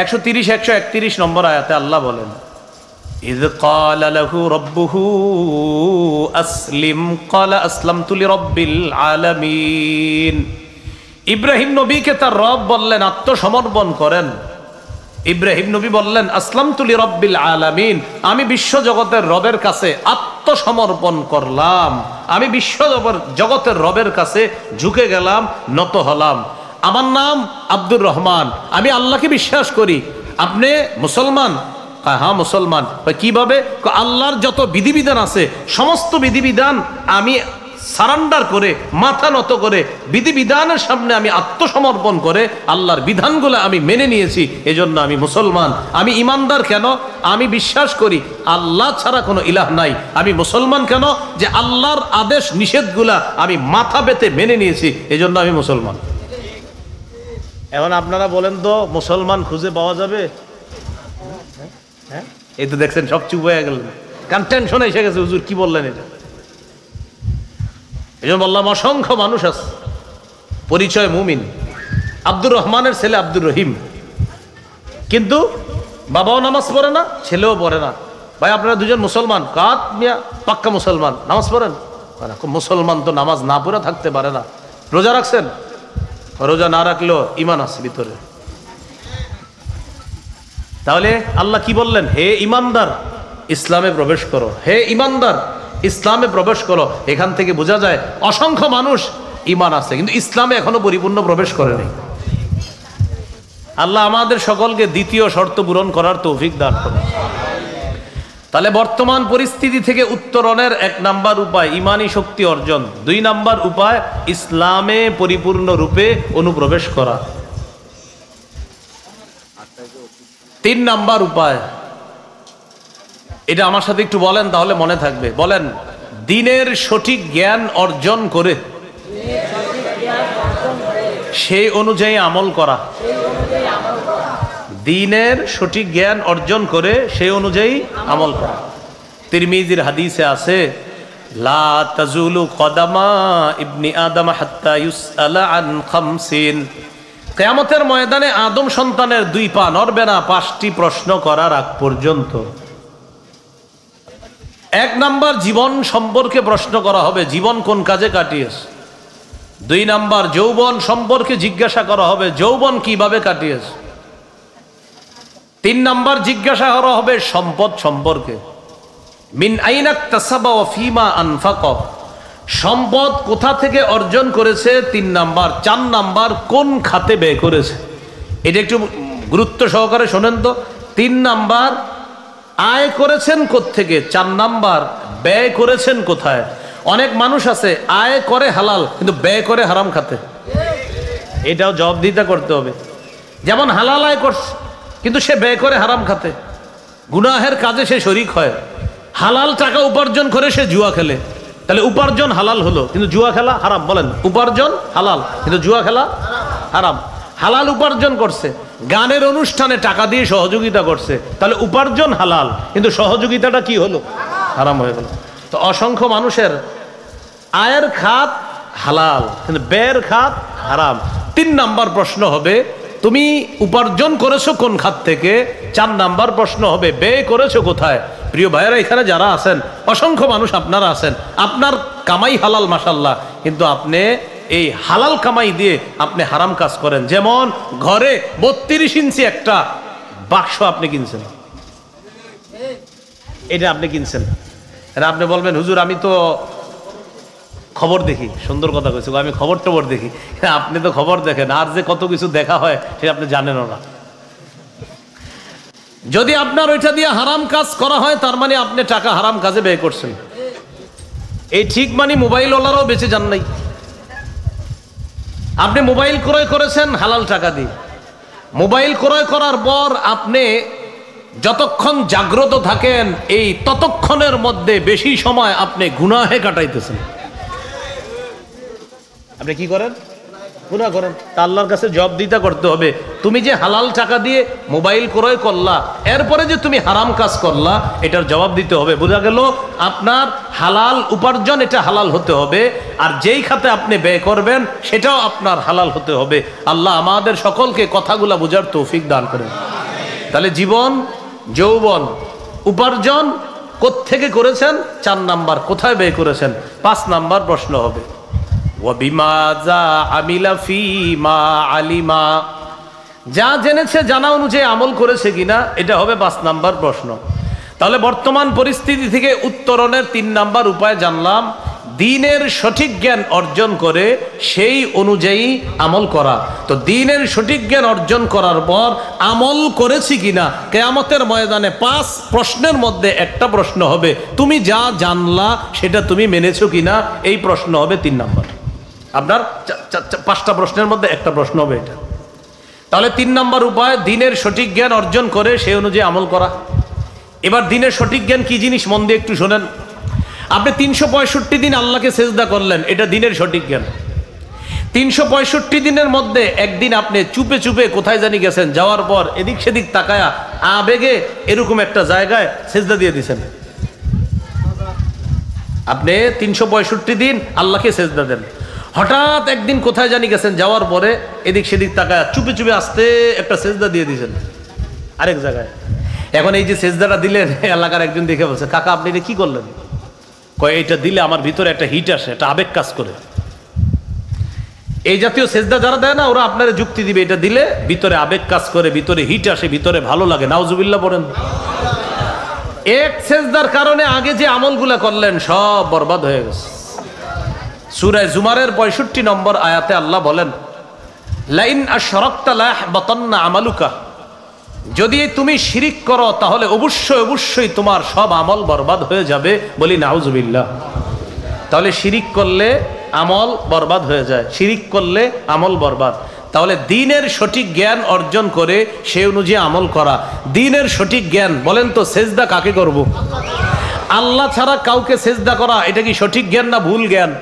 130-131 নম্বর আয়াতে আল্লাহ বলেন, ইয ক্বালা লাহু রাব্বুহু আসলিম ক্বালা আসলামতু লিরাব্বিল আলামিন। ইব্রাহিম নবীকে তার রব বললেন আত্মসমর্পণ করেন। ইব্রাহিম নবী বললেন আসলামতু লিরাব্বিল আলামিন, আমি বিশ্ব জগতের রবের কাছে আত্মসমর্পণ করলাম, আমি বিশ্ব জগতের রবের কাছে ঝুঁকে গেলাম, নত হলাম। আমার নাম আব্দুর রহমান, আমি আল্লাহকে বিশ্বাস করি। আপনি মুসলমান? হ্যাঁ মুসলমান। কিভাবে? আল্লাহর যত বিধিবিধান আছে সমস্ত বিধিবিধান আমি সারান্ডার করে, মাথা নত করে, বিধিবিধানের সামনে আমি আত্মসমর্পণ করে আল্লাহর বিধানগুলো আমি মেনে নিয়েছি, এজন্য আমি মুসলমান। আমি ইমানদার কেন? আমি বিশ্বাস করি আল্লাহ ছাড়া কোনো ইলাহ নাই। আমি মুসলমান কেন? যে আল্লাহর আদেশ নিষেধগুলা আমি মাথা পেতে মেনে নিয়েছি, এজন্য আমি মুসলমান। এখন আপনারা বলেন তো, মুসলমান খুঁজে পাওয়া যাবে? হ্যাঁ, এই তো দেখছেন সব চুপ হয়ে গেলেন, কারণ টেনশন এসে গেছে, হুজুর কি বললেন এটা। এই জন্য বললাম অসংখ্য মানুষ আছে পরিচয় মুমিন, আব্দুর রহমানের ছেলে আব্দুর রহিম, কিন্তু বাবাও নামাজ পড়ে না, ছেলেও পড়ে না। ভাই আপনারা দুজন মুসলমান? কাত মিয়া পাক্কা মুসলমান। নামাজ পড়েন? মুসলমান তো নামাজ না পড়ে থাকতে পারে না। রোজা রাখছেন? রোজা না রাখলেও ইমান আছে ভিতরে। তাহলে আল্লাহ কি বললেন? হে ইমানদার, ইসলামে প্রবেশ করো। হে ইমানদার, ইসলামে প্রবেশ করো। এখান থেকে বোঝা যায় অসংখ্য মানুষ ইমান আছে কিন্তু ইসলামে এখনো পরিপূর্ণ প্রবেশ করেনি। আল্লাহ আমাদের সকলকে দ্বিতীয় শর্ত পূরণ করার তৌফিক দান করুন। তাহলে বর্তমান পরিস্থিতি থেকে উত্তরণের 1 নাম্বার উপায় ইমানি শক্তি অর্জন, 2 নাম্বার উপায় ইসলামে পরিপূর্ণ রূপে অনুপ্রবেশ করা, 3 নাম্বার উপায়, এটা আমার সাথে একটু বলেন তাহলে মনে থাকবে। বলেন, দ্বীনের সঠিক জ্ঞান অর্জন করে সেই অনুযায়ী আমল করা। দ্বীনের সঠিক জ্ঞান অর্জন করে সেই অনুযায়ী আমল করা। তিরমিজির হাদিসে আছে, লা তাজুলু কদামা ইবনি আদম হাত্তা ইউসআলা আন খামসিন। কিয়ামতের ময়দানে আদম সন্তানের 2 পা নড়বে না 5টি প্রশ্ন করার আগ পর্যন্ত। 1 নাম্বার জীবন সম্পর্কে প্রশ্ন করা হবে, জীবন কোন কাজে কাটিয়েছ। 2 নাম্বার যৌবন সম্পর্কে জিজ্ঞাসা করা হবে, যৌবন কিভাবে কাটিয়েছ। 3 নাম্বার জিজ্ঞাসা করা হবে সম্পদ সম্পর্কে, মিন আইনা ইকতাসাবা ওয়া ফিমা আনফাকা, সম্পদ কোথা থেকে অর্জন করেছে 3 নাম্বার। 4 নাম্বার কোন খাতে ব্যয় করেছে। এটা একটু গুরুত্ব সহকারে শোনেন তো। 3 নাম্বার আয় করেছেন কোত্থেকে, 4 নাম্বার ব্যয় করেছেন কোথায়। অনেক মানুষ আছে আয় করে হালাল কিন্তু ব্যয় করে হারাম খাতে, এটাও জবাবদিহিতা করতে হবে। যেমন হালাল আয় করছে কিন্তু সে ব্যয় করে হারাম খাতে, গুনাহের কাজে সে শরিক হয়। হালাল টাকা উপার্জন করে সে জুয়া খেলে, তাহলে উপার্জন হালাল হলো কিন্তু জুয়া খেলা হারাম। বলেন, উপার্জন হালাল কিন্তু জুয়া খেলা হারাম। হালাল উপার্জন করছে, গানের অনুষ্ঠানে টাকা দিয়ে সহযোগিতা করছে, তাহলে উপার্জন হালাল কিন্তু সহযোগিতাটা কি হলো? হারাম হয়ে গেল। তো অসংখ্য মানুষের আয়ের খাত হালাল কিন্তু ব্যয়ের খাত হারাম। 3 নাম্বার প্রশ্ন হবে তুমি উপার্জন করেছো কোন খাত থেকে। 4 নাম্বার প্রশ্ন হবে ব্যয় করেছো কোথায়। প্রিয় ভাইয়েরা, এখানে যারা আছেন অসংখ্য মানুষ আপনারা আছেন, আপনার কামাই হালাল মাশাআল্লাহ, কিন্তু আপনি এই হালাল কামাই দিয়ে আপনি হারাম কাজ করেন। যেমন ঘরে 32 ইঞ্চি একটা বাক্স আপনি কিনছেন, এটা আপনি কিনছেন। আপনি বলবেন, হুজুর আমি তো খবর দেখি। সুন্দর কথা কইছে, আমি খবর দেখি। আপনি তো খবর দেখেন, আর যে কত কিছু দেখা হয় সেটা আপনি জানেনও না। যদি আপনার ওইটা দিয়ে হারাম কাজ করা হয় তার মানে আপনি টাকা হারাম কাজে ব্যয় করছেন। এই ঠিক মানে মোবাইল ওয়ালারাও বেঁচে যান নাই। আপনি মোবাইল ক্রয় করেছেন হালাল টাকা দিয়ে। মোবাইল ক্রয় করার পর আপনি যতক্ষণ জাগ্রত থাকেন এই ততক্ষণের মধ্যে বেশি সময় আপনি গুনাহে কাটাইতেছেন। আপনি কি করেন? গুনাহ করেন। তা আল্লাহর কাছে জবাবদিহিতা করতে হবে। তুমি যে হালাল টাকা দিয়ে মোবাইল ক্রয় করলা, এরপরে যে তুমি হারাম কাজ করলা, এটার জবাব দিতে হবে। বোঝা গেল আপনার হালাল উপার্জন এটা হালাল হতে হবে, আর যেই খাতে আপনি ব্যয় করবেন সেটাও আপনার হালাল হতে হবে। আল্লাহ আমাদের সকলকে কথাগুলা বোঝার তৌফিক দান করেন। তাহলে জীবন যৌবন উপার্জন কোত্থেকে করেছেন, 4 নাম্বার কোথায় ব্যয় করেছেন। 5 নাম্বার প্রশ্ন হবে ওয়াবিমাযা আমিলা ফীমা আলিমা, যা জেনেছে জানা অনুযায়ী আমল করেছে কিনা, এটা হবে 5 নাম্বার প্রশ্ন। তাহলে বর্তমান পরিস্থিতি থেকে উত্তরণের 3 নাম্বার উপায় জানলাম, দ্বীনের সঠিক জ্ঞান অর্জন করে সেই অনুযায়ী আমল করা। তো দ্বীনের সঠিক জ্ঞান অর্জন করার পর আমল করেছি কিনা, কিয়ামতের ময়দানে 5 প্রশ্নের মধ্যে একটা প্রশ্ন হবে তুমি যা জানলা সেটা তুমি মেনেছো কিনা, এই প্রশ্ন হবে 3 নম্বর। আপনার 5টা প্রশ্নের মধ্যে একটা প্রশ্ন হবে এটা। তাহলে 3 নম্বর উপায় দ্বীনের সঠিক জ্ঞান অর্জন করে সেই অনুযায়ী আমল করা। এবার দ্বীনের সঠিক জ্ঞান কি জিনিস মন দিয়ে একটু শোনেন। আপনি 365 দিন আল্লাহকে সেজদা করলেন, এটা দ্বীনের সঠিক জ্ঞান। 365 দিনের মধ্যে একদিন আপনি চুপে চুপে কোথায় জানি গেছেন, যাওয়ার পর এদিক সেদিক তাকায়া আবেগে এরকম একটা জায়গায় সেজদা দিয়ে দিছেন। আপনি 365 দিন আল্লাহকে সেজদা দেন, হঠাৎ একদিন কোথায় জানি গেছেন, যাওয়ার পরে এদিক সেদিক তাকায়া চুপে চুপে আস্তে একটা সেজদা দিয়ে দিয়েছেন আরেক জায়গায়। এখন এই যে সেজদাটা দিলেন, এলাকার একজন দেখে বলছে, কাকা আপনি এটা কি করলেন? কয় এটা দিলে আমার ভিতরে একটা হিট আসে, একটা আবেগ কাজ করে। এই জাতীয় সেজদা যারা দেয় না, ওরা আপনারা যুক্তি দিবে এটা দিলে ভিতরে আবেগ কাজ করে, ভিতরে হিট আসে, ভিতরে ভালো লাগে। নাউজুবিল্লাহ পড়েন। এক সেজদার কারণে আগে যে আমলগুলা করলেন সব বরবাদ হয়ে গেছে। সূরা জুমারের 65 নম্বর আয়াতে আল্লাহ বলেন, লাইন আশরাকতা লায়াহবাতান্না আমালুকা, যদি তুমি শিরিক করো তাহলে অবশ্যই অবশ্যই তোমার সব আমল বরবাদ হয়ে যাবে। বলি নাউজুবিল্লাহ। তাহলে শিরিক করলে আমল বরবাদ হয়ে যায়, শিরিক করলে আমল বরবাদ। তাহলে দ্বীনের সঠিক জ্ঞান অর্জন করে সেই অনুযায়ী আমল করা। দ্বীনের সঠিক জ্ঞান, বলেন তো সেজদা কাকে করব? আল্লাহ ছাড়া কাউকে সেজদা করা, এটা কি সঠিক জ্ঞান না ভুল জ্ঞান?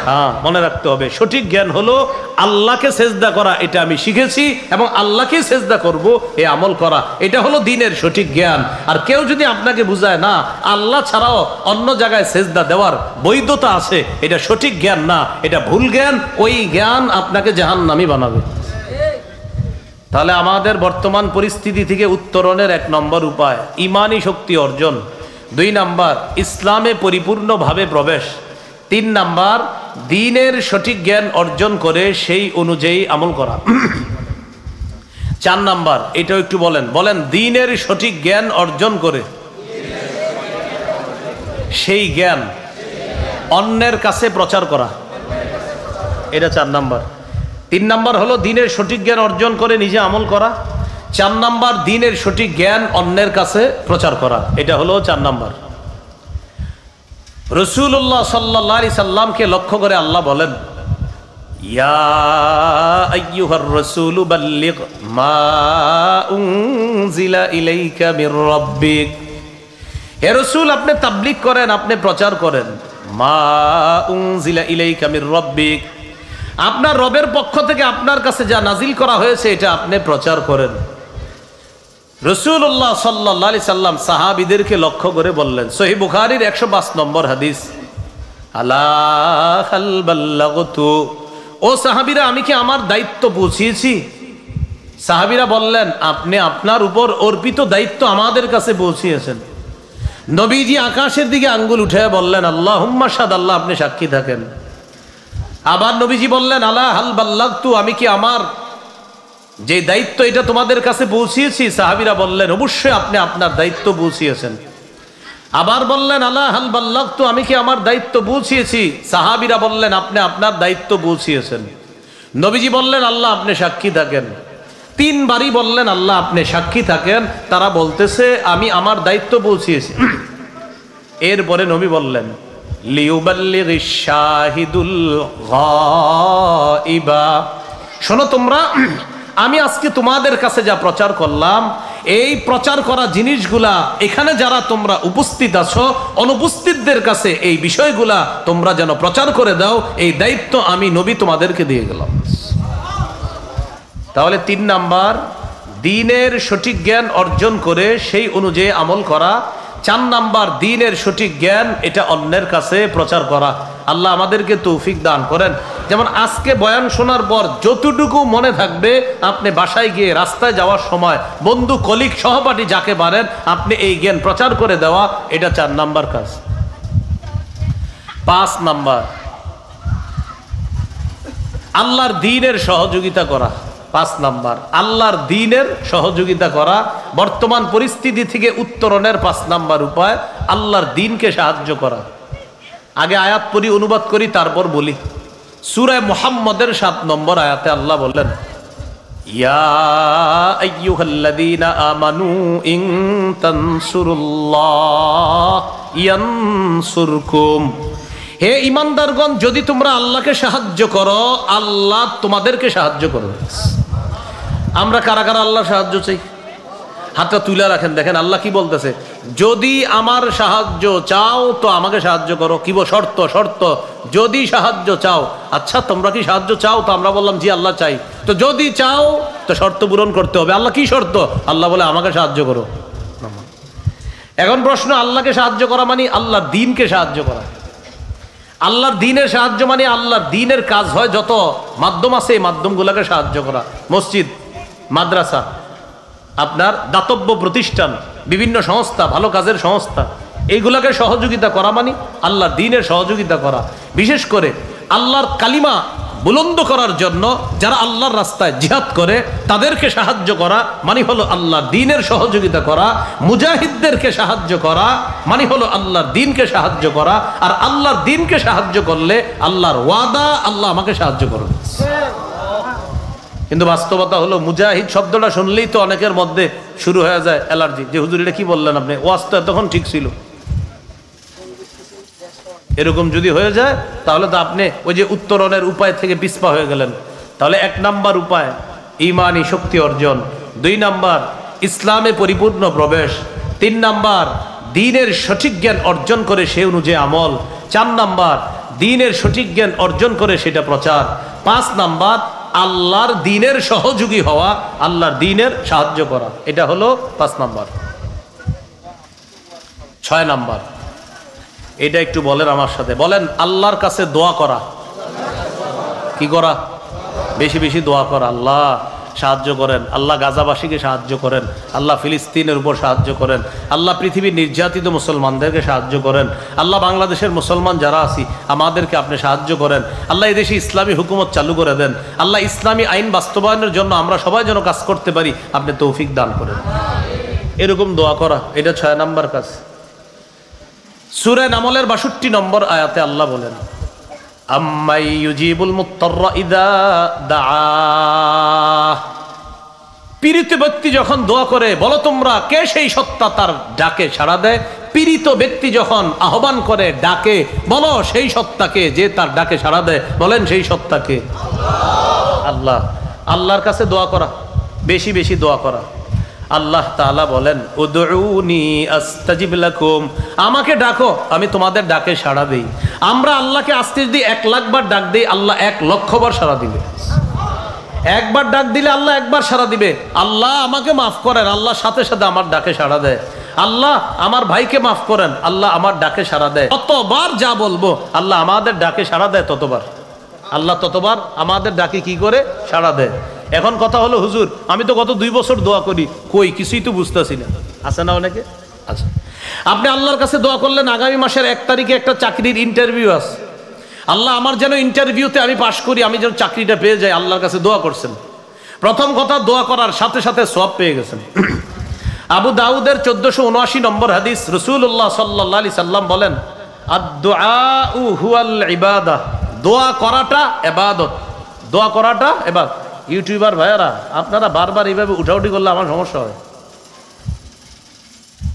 হ্যাঁ, মনে রাখতে হবে সঠিক জ্ঞান হলো আল্লাহকে সেজদা করা, এটা আমি শিখেছি এবং আল্লাহকে সেজদা করব, এই আমল করা, এটা হলো দ্বীনের সঠিক জ্ঞান। আর কেউ যদি আপনাকে বুঝায় না আল্লাহ ছাড়াও অন্য জায়গায় সেজদা দেওয়ার বৈধতা আছে, এটা সঠিক জ্ঞান না, এটা ভুল জ্ঞান, ওই জ্ঞান আপনাকে জাহান্নামী বানাবে। তাহলে আমাদের বর্তমান পরিস্থিতি থেকে উত্তরণের 1 নম্বর উপায় ঈমানী শক্তি অর্জন, 2 নম্বর ইসলামে পরিপূর্ণভাবে প্রবেশ, 3 নম্বর দ্বীনের সঠিক জ্ঞান অর্জন করে সেই অনুযায়ী আমল করা, 4 নম্বর এটাও একটু বলেন, বলেন দ্বীনের সঠিক জ্ঞান অর্জন করে সেই জ্ঞান অন্যের কাছে প্রচার করা, এটা 4 নম্বর। 3 নম্বর হলো দ্বীনের সঠিক জ্ঞান অর্জন করে নিজে আমল করা, 4 নম্বর দ্বীনের সঠিক জ্ঞান অন্যের কাছে প্রচার করা, এটা হলো 4 নম্বর। রাসূলুল্লাহ সাল্লাল্লাহু আলাইহি সাল্লামকে লক্ষ্য করে আল্লাহ বলেন, ইয়া আইয়ুহার রাসূলু বাল্লিগ মা উনজিলা ইলাইকা মির রাব্বিক, হে রাসূল আপনি তাবলীগ করেন, আপনি প্রচার করেন, মা উনজিলা ইলাইকা মির রাব্বিক, আপনার রবের পক্ষ থেকে আপনার কাছে যা নাজিল করা হয়েছে এটা আপনি প্রচার করেন। রাসূলুল্লাহ সাল্লাল্লাহু আলাইহি সাল্লাম সাহাবীদেরকে লক্ষ্য করে বললেন, সহিহ বুখারীর 105 নম্বর হাদিস, আলা হাল বাল্লাগতু, ও সাহাবীরা আমি কি আমার দায়িত্ব পৌঁছিয়েছি? সাহাবীরা বললেন, আপনি আপনার উপর অর্পিত দায়িত্ব আমাদের কাছে পৌঁছিয়েছেন। নবীজি আকাশের দিকে আঙ্গুল উঠে বললেন, আল্লাহুম্মা শাহাদ, আল্লাহ আপনি সাক্ষী থাকেন। আবার নবীজি বললেন, আলা হাল বাল্লাগতু, আমি কি আমার যে দায়িত্ব এটা তোমাদের কাছে পৌঁছিয়েছি? সাহাবীরা বললেন, অবশ্যই আপনি আপনার দায়িত্ব পৌঁছিয়েছেন। আবার বললেন, আলা হাল বাল্লাগতু, আমি কি আমার দায়িত্ব পৌঁছিয়েছি? সাহাবীরা বললেন, আপনি আপনার দায়িত্ব পৌঁছিয়েছেন। নবীজি বললেন, আল্লাহ আপনি সাক্ষী থাকেন। 3 বারই বললেন, আল্লাহ আপনি সাক্ষী থাকেন। তারা বলতেছে আমি আমার দায়িত্ব পৌঁছিয়েছি। এরপরে নবী বললেন, লিউবাল্লিগিশ শাহিদুল গায়বা, শোনো তোমরা, আমি আজকে তোমাদের কাছে যা প্রচার করলাম, এই প্রচার করা জিনিসগুলা এখানে যারা তোমরা উপস্থিত আছো, অনুপস্থিতদের কাছে এই বিষয়গুলা তোমরা যেন প্রচার করে দাও, এই দায়িত্ব আমি নবী তোমাদেরকে দিয়ে গেলাম। তাহলে 3 নাম্বার দ্বীনের সঠিক জ্ঞান অর্জন করে সেই অনুযায়ী আমল করা, 4 নাম্বার দ্বীনের সঠিক জ্ঞান এটা অন্যের কাছে প্রচার করা। আল্লাহ আমাদেরকে তৌফিক দান করেন। যেমন আজকে বয়ান শোনার পর যতটুকু মনে থাকবে, আপনি বাসায় গিয়ে রাস্তায় যাওয়ার সময় বন্ধু, কলিগ, সহপাঠী যাকে পারেন আপনি এই জ্ঞান প্রচার করে দেওয়া, এটা 4 নাম্বার কাজ। 5 নাম্বার আল্লাহর দ্বীনের সহযোগিতা করা। 5 নাম্বার আল্লাহর দ্বীনের সহযোগিতা করা। বর্তমান পরিস্থিতি থেকে উত্তরণের 5 নাম্বার উপায় আল্লাহর দ্বীনকে সাহায্য করা। আগে আয়াত পড়ি, অনুবাদ করি, তারপর বলি। সূরা মুহাম্মদের 7 নম্বর আয়াতে আল্লাহ বললেন, ইয়া আইয়ুহাল্লাযীনা আমানু ইন তানসুরুল্লাহ ইয়ানসুরকুম। হে ঈমানদারগণ, যদি তোমরা আল্লাহকে সাহায্য করো, আল্লাহ তোমাদেরকে সাহায্য করবে। আমরা কারা কারা আল্লাহর সাহায্য চাই? হাতটা তুলে রাখেন, দেখেন আল্লাহ কি বলতেছে। যদি আমার সাহায্য চাও তো আমাকে সাহায্য করো। কি শর্ত? শর্ত, যদি সাহায্য চাও। আচ্ছা, তোমরা কি সাহায্য চাও? তো আমরা বললাম জি আল্লাহ চাই। তো যদি চাও তো শর্ত পূরণ করতে হবে। আল্লাহ কি শর্ত? আল্লাহ বলে আমাকে সাহায্য করো। এখন প্রশ্ন, আল্লাহকে সাহায্য করা মানে আল্লাহর দ্বীনকে সাহায্য করা। আল্লাহর দ্বীনের সাহায্য মানে আল্লাহর দ্বীনের কাজ হয় যত মাধ্যম আছে, এই মাধ্যমগুলোকে সাহায্য করা। মসজিদ, মাদ্রাসা, আপনার দাতব্য প্রতিষ্ঠান, বিভিন্ন সংস্থা, ভালো কাজের সংস্থা, এইগুলাকে সহযোগিতা করা মানে আল্লাহর দ্বীনের সহযোগিতা করা। বিশেষ করে আল্লাহর কালিমা বুলন্দ করার জন্য যারা আল্লাহর রাস্তায় জিহাদ করে তাদেরকে সাহায্য করা মানে হলো আল্লাহর দ্বীনের সহযোগিতা করা। মুজাহিদদেরকে সাহায্য করা মানে হলো আল্লাহর দ্বীনকে সাহায্য করা। আর আল্লাহর দ্বীনকে সাহায্য করলে আল্লাহর ওয়াদা, আল্লাহ আমাকে সাহায্য করবে। কিন্তু বাস্তবতা হলো, মুজাহিদ শব্দটা শুনলেই তো অনেকের মধ্যে শুরু হয়ে যায় অ্যালার্জি, যে হুজুর এটা কি বললেন আপনি, ওয়াজ তো তখন ঠিক ছিল। এরকম যদি হয়ে যায় তাহলে তো আপনি ওই যে উত্তরণের উপায় থেকে পিছপা হয়ে গেলেন। তাহলে 1 নাম্বার উপায় ঈমানি শক্তি অর্জন, 2 নাম্বার ইসলামে পরিপূর্ণ প্রবেশ, 3 নাম্বার দ্বীনের সঠিক জ্ঞান অর্জন করে সে অনুযায়ী আমল, 4 নাম্বার দ্বীনের সঠিক জ্ঞান অর্জন করে সেটা প্রচার, 5 নাম্বার আল্লাহর দ্বীনের সহযোগী হওয়া, আল্লাহর দ্বীনের সাহায্য করা। এটা হলো 5 নাম্বার। 6 নাম্বার, এটা একটু বলেন আমার সাথে, বলেন আল্লাহর কাছে দোয়া করা। কি করা? বেশি বেশি দোয়া করা। আল্লাহ সাহায্য করেন, আল্লাহ গাজাবাসীকে সাহায্য করেন, আল্লাহ ফিলিস্তিনের উপর সাহায্য করেন, আল্লাহ পৃথিবীর নির্যাতিত মুসলমানদেরকে সাহায্য করেন, আল্লাহ বাংলাদেশের মুসলমান যারা আছি আমাদেরকে আপনি সাহায্য করেন, আল্লাহ এদেশে ইসলামী হুকুমত চালু করে দেন, আল্লাহ ইসলামী আইন বাস্তবায়নের জন্য আমরা সবাই যেন কাজ করতে পারি, আপনি তৌফিক দান করেন। এরকম দোয়া করা, এটা 6 নাম্বার কাজ। সূরা নামলের 62 নম্বর আয়াতে আল্লাহ বলেন, আম্মাই ইউজিবুল মুত্তাররা ইযা দাআ। পীড়িত ব্যক্তি যখন দোয়া করে, বলো তোমরা কে সেই সত্তা তার ডাকে সাড়া দেয়। পীড়িত ব্যক্তি যখন আহ্বান করে, ডাকে, বলো সেই সত্তাকে যে তার ডাকে সাড়া দেয়। বলেন সেই সত্তাকে আল্লাহ। আল্লাহর কাছে দোয়া করা, বেশি বেশি দোয়া করা। আল্লাহ তাআলা বলেন, উদউনি আস্তাজিব লাকুম, আমাকে ডাকো আমি তোমাদের ডাকে সাড়া দেই। আমরা আল্লাহকে আস্তে যদি 1 লাখ বার ডাক দেই, আল্লাহ 1 লক্ষ বার সাড়া দিবে। একবার ডাক দিলে আল্লাহ 1 বার সাড়া দিবে। আল্লাহ আমাকে মাফ করেন, আল্লাহ সাথে সাথে আমার ডাকে সাড়া দেয়। আল্লাহ আমার ভাইকে মাফ করেন, আল্লাহ আমার ডাকে সাড়া দেয়। ততবার যা বলবো আল্লাহ আমাদের ডাকে সাড়া দেয়, ততবার আল্লাহ ততবার আমাদের ডাকে কি করে সাড়া দেয়। এখন কথা হলো, হুজুর আমি তো গত 2 বছর দোয়া করি, কই কিছুই তো বুঝতেছি না। আছে না অনেকে? আচ্ছা, আপনি আল্লাহর কাছে দোয়া করলেন, আগামী মাসের 1 তারিখে একটা চাকরির ইন্টারভিউ আছে, আল্লাহ আমার যেন ইন্টারভিউতে আমি পাশ করি, আমি যেন চাকরিটা পেয়ে যাই, আল্লাহর কাছে দোয়া করছেন। প্রথম কথা, দোয়া করার সাথে সাথে সওয়াব পেয়ে গেছেন। আবু দাউদের 1479 নম্বর হাদিস, রাসূলুল্লাহ সাল্লাল্লাহু আলাইহি সাল্লাম বলেন, আদ-দুআউ হুয়াল ইবাদাহ, দোয়া করাটা ইবাদত। দোয়া করাটা ইবাদত। ইউটিউবার ভাইয়ারা, আপনারা বারবার এইভাবে উঠাউঠি করলে আমার সমস্যা হয়,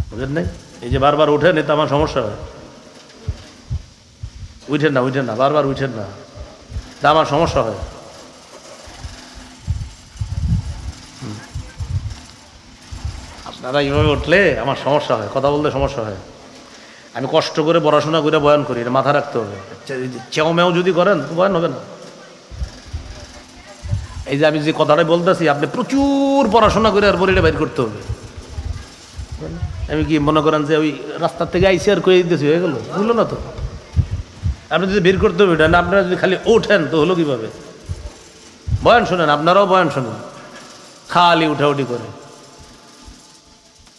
বুঝলেন নাই? এই যে বারবার উঠেন, এতে আমার সমস্যা হয়। উঠেন না, উঠেন না, বারবার উঠেন না, তা আমার সমস্যা হয়। আপনারা এইভাবে উঠলে আমার সমস্যা হয়, কথা বলতে সমস্যা হয়। আমি কষ্ট করে পড়াশোনা করে বয়ান করি, এটা মাথা রাখতে হবে। চেও মেও যদি করেন তো বয়ান হবে না। এই যে আমি যে কথাটা বলতেছি, আপনি প্রচুর পড়াশোনা করে আর বলে বাইর করতে হবে। আমি কি মনে করেন যে ওই রাস্তার থেকে আইসি আর করে দিতেছি, হয়ে গেল? বুঝলো না তো? আপনি যদি বের করতে হবে, না আপনারা যদি খালি ওঠেন তো হলো কিভাবে? বয়ান শোনেন, আপনারাও বয়ান শোনেন, খালি উঠাউঠি করে।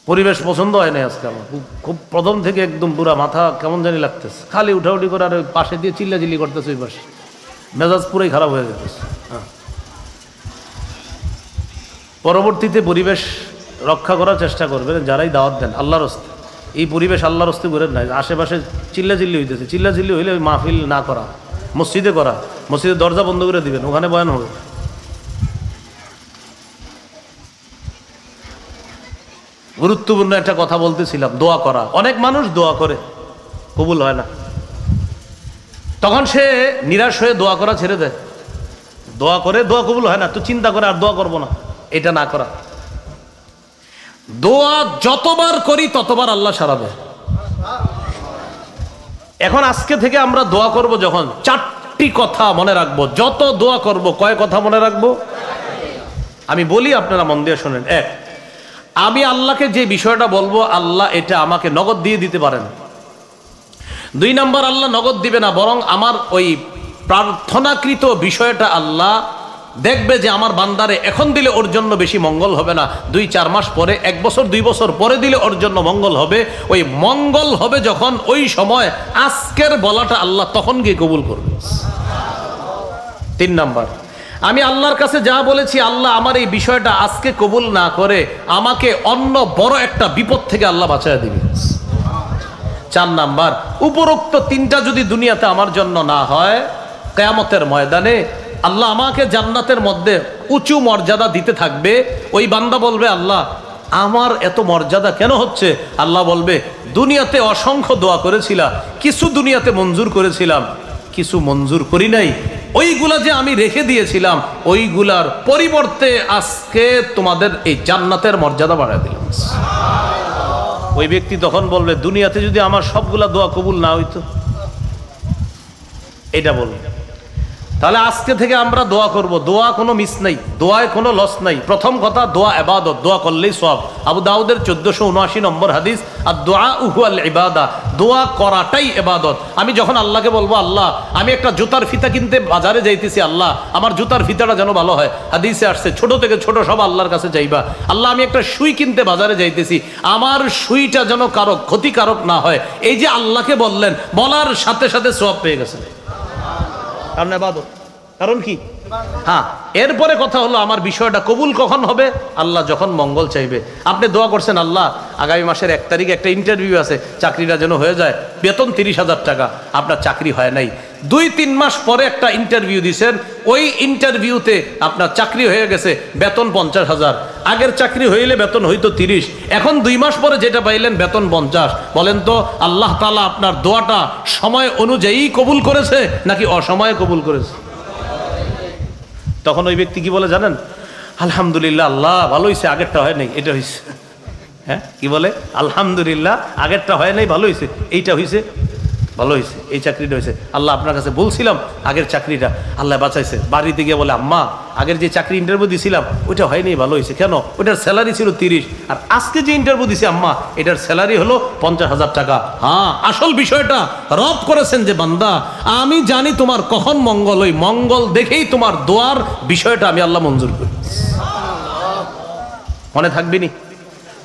পরিবেশ পছন্দ হয় না আজকে আমার, খুব প্রথম থেকে একদম পুরা মাথা কেমন জানি লাগতেছে, খালি উঠাউঠি করে। আর ওই পাশে দিয়ে চিল্লাচিল্লি করতেছে, ওই পাশে মেজাজ পুরাই খারাপ হয়ে যেতেছে। হ্যাঁ, পরবর্তীতে পরিবেশ রক্ষা করার চেষ্টা করবেন যারাই দাওয়াত দেন, আল্লাহর রাস্তায়। এই পরিবেশ আল্লাহর হস্তে করেন নাই। আশেপাশে চিল্লাচিল্লি হইতেছে, চিল্লাচিল্লি হইলে ওই মাহফিল না করা, মসজিদে করা, মসজিদের দরজা বন্ধ করে দিবেন, ওখানে বয়ান হবে। গুরুত্বপূর্ণ একটা কথা বলতেছিলাম, দোয়া করা। অনেক মানুষ দোয়া করে, কবুল হয় না, তখন সে নিরাশ হয়ে দোয়া করা ছেড়ে দেয়। দোয়া করে, দোয়া কবুল হয় না, তো চিন্তা করে আর দোয়া করবো না, এটা না করা। দোয়া যতবার করি ততবার আল্লাহ সাড়া দেয়। এখন আজকে থেকে আমরা দোয়া করব যখন, 4টি কথা মনে রাখবো। যত দোয়া করব, কয় কথা মনে রাখবো? আমি বলি, আপনারা মন দিয়ে শোনেন। 1, আমি আল্লাহকে যে বিষয়টা বলবো, আল্লাহ এটা আমাকে নগদ দিয়ে দিতে পারেন। 2 নম্বর, আল্লাহ নগদ দিবে না, বরং আমার ওই প্রার্থনাকৃত বিষয়টা আল্লাহ দেখবে যে আমার বান্দারে এখন দিলে ওর জন্য বেশি মঙ্গল হবে না, 2-4 মাস পরে, 1 বছর 2 বছর পরে দিলে ওর জন্য মঙ্গল হবে। ওই মঙ্গল হবে যখন, ওই সময় আজকের বলাটা আল্লাহ তখন গিয়ে কবুল করবে। 3 নম্বর, আমি আল্লাহর কাছে যা বলেছি, আল্লাহ আমার এই বিষয়টা আজকে কবুল না করে আমাকে অন্য বড় একটা বিপদ থেকে আল্লাহ বাঁচায় দিবে। 4 নাম্বার, উপরোক্ত 3টা যদি দুনিয়াতে আমার জন্য না হয়, কিয়ামতের ময়দানে আল্লাহ আমাকে জান্নাতের মধ্যে উঁচু মর্যাদা দিতে থাকবে। ওই বান্দা বলবে, আল্লাহ আমার এত মর্যাদা কেন হচ্ছে? আল্লাহ বলবে, দুনিয়াতে অসংখ্য দোয়া করেছিলাম, কিছু দুনিয়াতে মঞ্জুর করেছিলাম, কিছু মঞ্জুর করি নাই। ওইগুলা যে আমি রেখে দিয়েছিলাম, ওইগুলার পরিবর্তে আজকে তোমাদের এই জান্নাতের মর্যাদা বাড়ায় দিলাম। ওই ব্যক্তি তখন বলবে, দুনিয়াতে যদি আমার সবগুলা দোয়া কবুল না হইতো, এটা বলবে। তাহলে আজকে থেকে আমরা দোয়া করব, দোয়া কোনো মিস নাই, দোয়ায় কোনো লস নাই। প্রথম কথা, দোয়া ইবাদত, দোয়া করলেই সওয়াব। আবু দাউদের 1479 নম্বর হাদিস, আর দোয়া হুয়াল ইবাদা, দোয়া করাটাই ইবাদত। আমি যখন আল্লাহকে বলবো, আল্লাহ আমি একটা জুতার ফিতা কিনতে বাজারে যাইতেছি, আল্লাহ আমার জুতার ফিতাটা যেন ভালো হয়। হাদিসে আসছে, ছোট থেকে ছোট সব আল্লাহর কাছে চাইবা। আল্লাহ আমি একটা সুই কিনতে বাজারে যাইতেছি, আমার সুইটা যেন কারো ক্ষতিকারক না হয়। এই যে আল্লাহকে বললেন, বলার সাথে সাথে সওয়াব পেয়ে গেছেন। কারণ ইবাদত, কারণ কি? হ্যাঁ, এরপরে কথা হলো, আমার বিষয়টা কবুল কখন হবে? আল্লাহ যখন মঙ্গল চাইবে। আপনি দোয়া করছেন, আল্লাহ আগামী মাসের 1 তারিখে একটা ইন্টারভিউ আছে, চাকরিটা যেন হয়ে যায়, বেতন 30,000 টাকা, আপনার চাকরি হয় নাই। 2-3 মাস পরে একটা ইন্টারভিউ দিয়েছেন, ওই ইন্টারভিউতে আপনার চাকরি হয়ে গেছে, বেতন 50,000। আগের চাকরি হইলে বেতন হইতো 30, এখন 2 মাস পরে যেটা পাইলেন বেতন 50। বলেন তো, আল্লাহ তাআলা আপনার দোয়াটা সময় অনুযায়ী কবুল করেছে নাকি অসময়ে কবুল করেছে? তখন ওই ব্যক্তি কি বলে জানেন? আলহামদুলিল্লাহ, আল্লাহ ভালো হয়েছে, আগেরটা হয় নাই, এটা হয়েছে। হ্যাঁ, কি বলে? আলহামদুলিল্লাহ, আগেরটা হয় নাই, ভালো হয়েছে, এইটা হয়েছে, ভালো হয়েছে, এই চাকরিটা হয়েছে। আল্লাহ আপনার কাছে বলছিলাম আগের চাকরিটা, আল্লাহ বাঁচাইছে। বাড়িতে গিয়ে বলে, আম্মা আগের যে চাকরি ইন্টারভিউ দিছিলাম ওইটা হয়নি, ভালো হয়েছে। কেন? ওইটার স্যালারি ছিল 30, আর আজকে যে ইন্টারভিউ দিছি আম্মা, এটার স্যালারি হলো 50,000 টাকা। হ্যাঁ, আসল বিষয়টা রব করেছেন যে, বান্দা আমি জানি তোমার কখন মঙ্গল, ওই মঙ্গল দেখেই তোমার দোয়ার বিষয়টা আমি আল্লাহ মঞ্জুর করি। মনে থাকবিনি?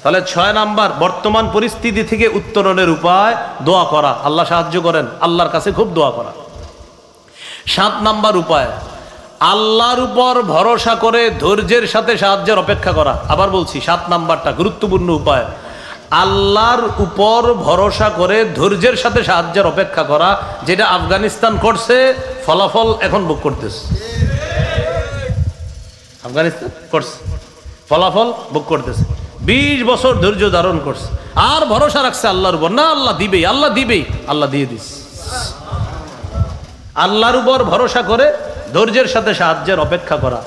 তাহলে 6 নাম্বার, বর্তমান পরিস্থিতি থেকে উত্তরণের উপায় দোয়া করা। আল্লাহ সাহায্য করেন, আল্লাহর কাছে খুব দোয়া করা। 7 নাম্বার উপায়, আল্লাহর উপর ভরসা করে ধৈর্যের সাথে সাহায্যের অপেক্ষা করা। আবার বলছি, 7 নাম্বারটা গুরুত্বপূর্ণ উপায়, আল্লাহর উপর ভরসা করে ধৈর্যের সাথে সাহায্যের অপেক্ষা করা। যেটা আফগানিস্তান করছে, ফলাফল এখন ভোগ করতেছে। আফগানিস্তান করছে, ফলাফল ভোগ করতেছে। 20 বছর ধৈর্য ধারণ করছে, আর ভরসা রাখছে আল্লাহর উপর, না আল্লাহ দিবেই, আল্লাহ দিবেই, আল্লাহ দিয়ে দিস। আল্লাহর উপর ভরসা করে ধৈর্যের সাথে সাহায্যের অপেক্ষা করা।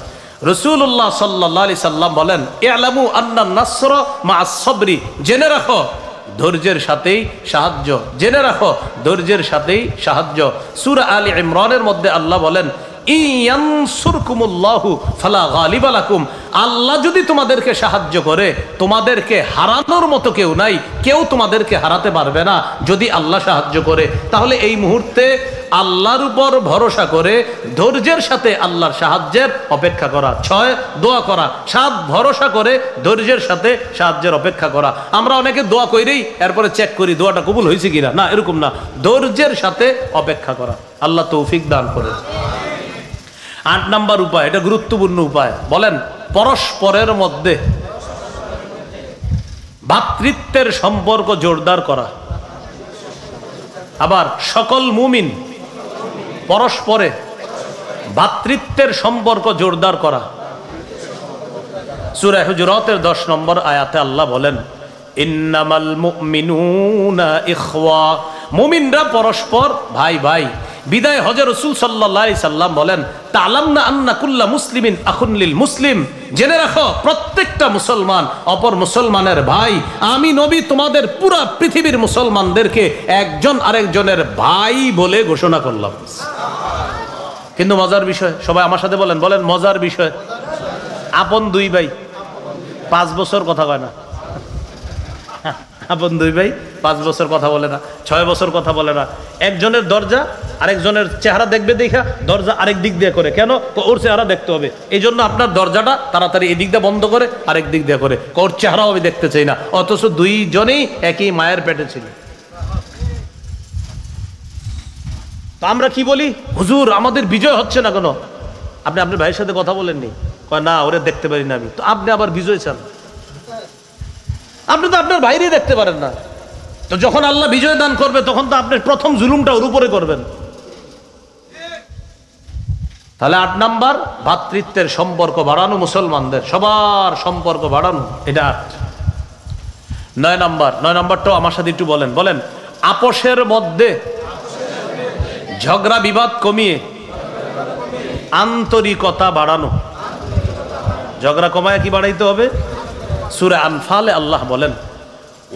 রাসূলুল্লাহ সাল্লাল্লাহু আলাইহি সাল্লাম বলেন, ই'লামু আন্নান নাসরা মা'আস সাবরি, জেনে রাখো ধৈর্যের সাথেই সাহায্য, জেনে রাখো ধৈর্যের সাথেই সাহায্য। সূরা আলী ইমরানের মধ্যে আল্লাহ বলেন, ইয়ানসুরকুমুল্লাহু ফালা গালিবা লাকুম, আল্লাহ যদি তোমাদেরকে সাহায্য করে, তোমাদেরকে হারানোর মতো কেউ নাই, কেউ তোমাদেরকে হারাতে পারবে না যদি আল্লাহ সাহায্য করে। তাহলে এই মুহূর্তে আল্লাহর উপর ভরসা করে ধৈর্যের সাথে আল্লাহর সাহায্যের অপেক্ষা করা। 6 দোয়া করা। 7 ভরসা করে ধৈর্যের সাথে সাহায্যের অপেক্ষা করা। আমরা অনেকে দোয়া করেই এরপরে চেক করি দোয়াটা কবুল হয়েছে কিনা, না এরকম না, ধৈর্যের সাথে অপেক্ষা করা। আল্লাহ তৌফিক দান করে। 8 নাম্বার উপায়, এটা গুরুত্বপূর্ণ উপায়, বলেন পরস্পরের মধ্যে ভ্রাতৃত্বের সম্পর্ক জোরদার করা। আবার সকল মুমিন পরস্পরে ভ্রাতৃত্বের সম্পর্ক জোরদার করা। সূরা হুজুরাতের 10 নম্বর আয়াতে আল্লাহ বলেন, ইন্নামাল মুমিনুনা ইখওয়া, মুমিনরা পরস্পর ভাই ভাই। বিদায় হজে রাসূল সাল্লাল্লাহু আলাইহি সাল্লাম বলেন, তাআলামনা আন্না কুল্লা মুসলিমিন আখুন লিল মুসলিম, জেনে রাখো প্রত্যেকটা মুসলমান অপর মুসলমানের ভাই। আমি নবী তোমাদের পুরা পৃথিবীর মুসলমানদেরকে একজন আরেকজনের ভাই বলে ঘোষণা করলাম। কিন্তু মজার বিষয়, সবাই আমার সাথে বলেন, বলেন মজার বিষয়, আপন দুই ভাই 5 বছর কথা কয় না। আপন দুই ভাই 5 বছর কথা বলে না, 6 বছর কথা বলে না। একজনের দরজা আরেকজনের চেহারা দেখবে, দেখা দরজা আরেক দিক দিয়ে করে। কেন? ওর চেহারা দেখতে হবে, এই জন্য আপনার দরজাটা তাড়াতাড়ি এই দিক দিয়ে বন্ধ করে আরেক দিক দিয়ে করে, ওর চেহারাও আমি দেখতে চাই না। অথচ দুইজনেই একই মায়ের পেটে ছিল। তো আমরা কি বলি, হুজুর আমাদের বিজয় হচ্ছে না কেন? আপনি আপনার ভাইয়ের সাথে কথা বলেননি? কয় না, ওরে দেখতে পারি না আমি। তো আপনি আবার বিজয় চান? আপনি তো আপনার বাইরেই দেখতে পারেন না। তো যখন আল্লাহ বিজয় দান করবে তখন তো আপনি প্রথম জুলুমটা ওর উপরে করবেন। তাহলে 8 নাম্বার, ভ্রাতৃত্বের সম্পর্ক বাড়ানো, মুসলমানদের সবার সম্পর্ক বাড়ানো, এটা 9 নাম্বার। 9 নাম্বারটাও আমার সাথে একটু বলেন, বলেন আপোষের মধ্যে ঝগড়া বিবাদ কমিয়ে আন্তরিকতা বাড়ানো। ঝগড়া কমায় কি বাড়াইতে হবে? সূরা আনফালে আল্লাহ বলেন,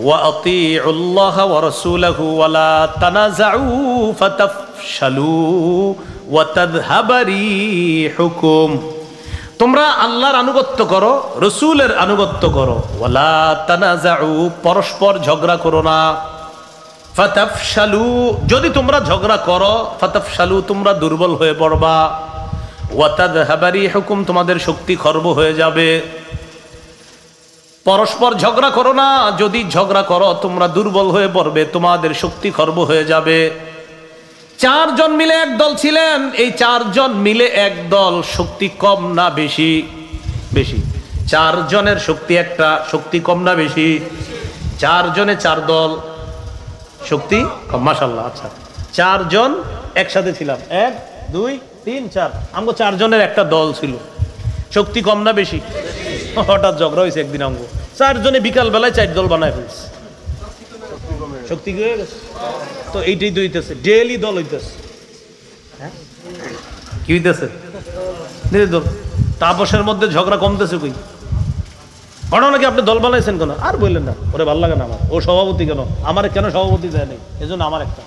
ওয়া আতিউল্লাহ ওয়া রাসূলাহু ওয়া লা তানাযাউ ফাতাফশালু ওয়া তাযহাবা রিহুকুম। তোমরা আল্লাহর আনুগত্য করো, রাসূলের আনুগত্য করো। ওয়া লা তানাযাউ, পরস্পর ঝগড়া করো না। ফাতাফশালু, যদি তোমরা ঝগড়া করো, ফাতাফশালু, তোমরা দুর্বল হয়ে পড়বা। ওয়া তাযহাবা রিহুকুম, তোমাদের শক্তি খর্ব হয়ে যাবে। পরস্পর ঝগড়া করো না, যদি ঝগড়া করো তোমরা দুর্বল হয়ে পড়বে, তোমাদের শক্তি খর্ব হয়ে যাবে। 4 জন মিলে এক দল ছিলেন, এই 4 জন মিলে এক দল, শক্তি কম না বেশি? বেশি। 4 জনের শক্তি একটা, শক্তি কম না বেশি? 4 জনে 4 দল, শক্তি কম। মাশাআল্লাহ। আচ্ছা, 4 জন একসাথে ছিলাম, 1 2 3 4, আমগো 4 জনের একটা দল ছিল, শক্তি কম না বেশি? হঠাৎ ঝগড়া হয়েছে একদিন, আমগো 4 জনে বিকাল বেলায় 4 দল বানায় ফেলছে, শক্তি কি হয়ে গেছে? তো এইটাই তো হইতেছে, ডেইলি দল হইতেছে। কি হইতেছে? দল। তাপসের মধ্যে ঝগড়া কমতেছে কই? ঘটনা কি আপনি দল বানাইছেন কেন? আর বললেন না, ওরে ভালো লাগে না আমার, ও সভাপতি কেন, আমার কেন সভাপতি দেয় নাই, এজন্য আমার একটা।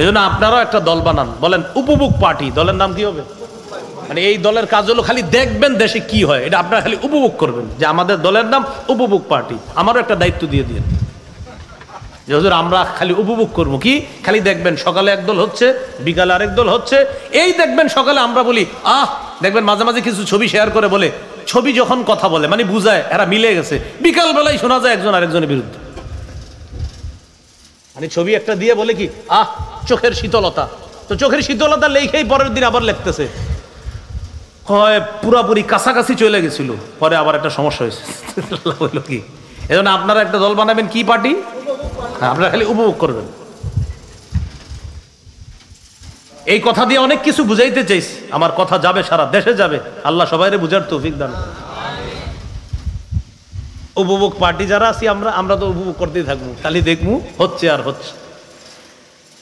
এজন্য আপনারাও একটা দল বানান, বলেন উপভোগ পার্টি। দলের নাম কি হবে? মানে এই দলের কাজ হলো খালি দেখবেন দেশে কি হয়, এটা আপনারা খালি উপভোগ করবেন, যে আমাদের দলের নাম উপভোগ পার্টি। আমারও একটা দায়িত্ব দিয়ে দিন, যে হুজুর আমরা খালি উপভোগ করবো, কি খালি দেখবেন সকালে এক দল হচ্ছে, বিকালে আরেক দল হচ্ছে। এই দেখবেন সকালে আমরা বলি দেখবেন মাঝে মাঝে কিছু ছবি শেয়ার করে বলে, ছবি যখন কথা বলে মানে বুঝায় এরা মিলে গেছে, বিকাল বেলায় শোনা যায় একজন আরেকজনের বিরুদ্ধে। মানে ছবি একটা দিয়ে বলে কি চোখের শীতলতা, তো চোখের শীতলতা লেখেই পরের দিন আবার লিখতেছে হয় পুরাপুরি কাছাকাছি চলে গেছিল, পরে আবার একটা সমস্যা হয়েছে। হইল কি? এজন্য আপনারা একটা দল বানাবেন, কি পার্টি? আপনারা খালি উপভোগ করবেন। এই কথা দিয়ে অনেক কিছু বুঝাইতে চাইছি, আমার কথা যাবে সারা দেশে যাবে, আল্লাহ সবাইরে বুঝার তৌফিক দান। উপভোগ পার্টি যারা আছি আমরা তো উপভোগ করতেই থাকবো, খালি দেখবো হচ্ছে আর হচ্ছে।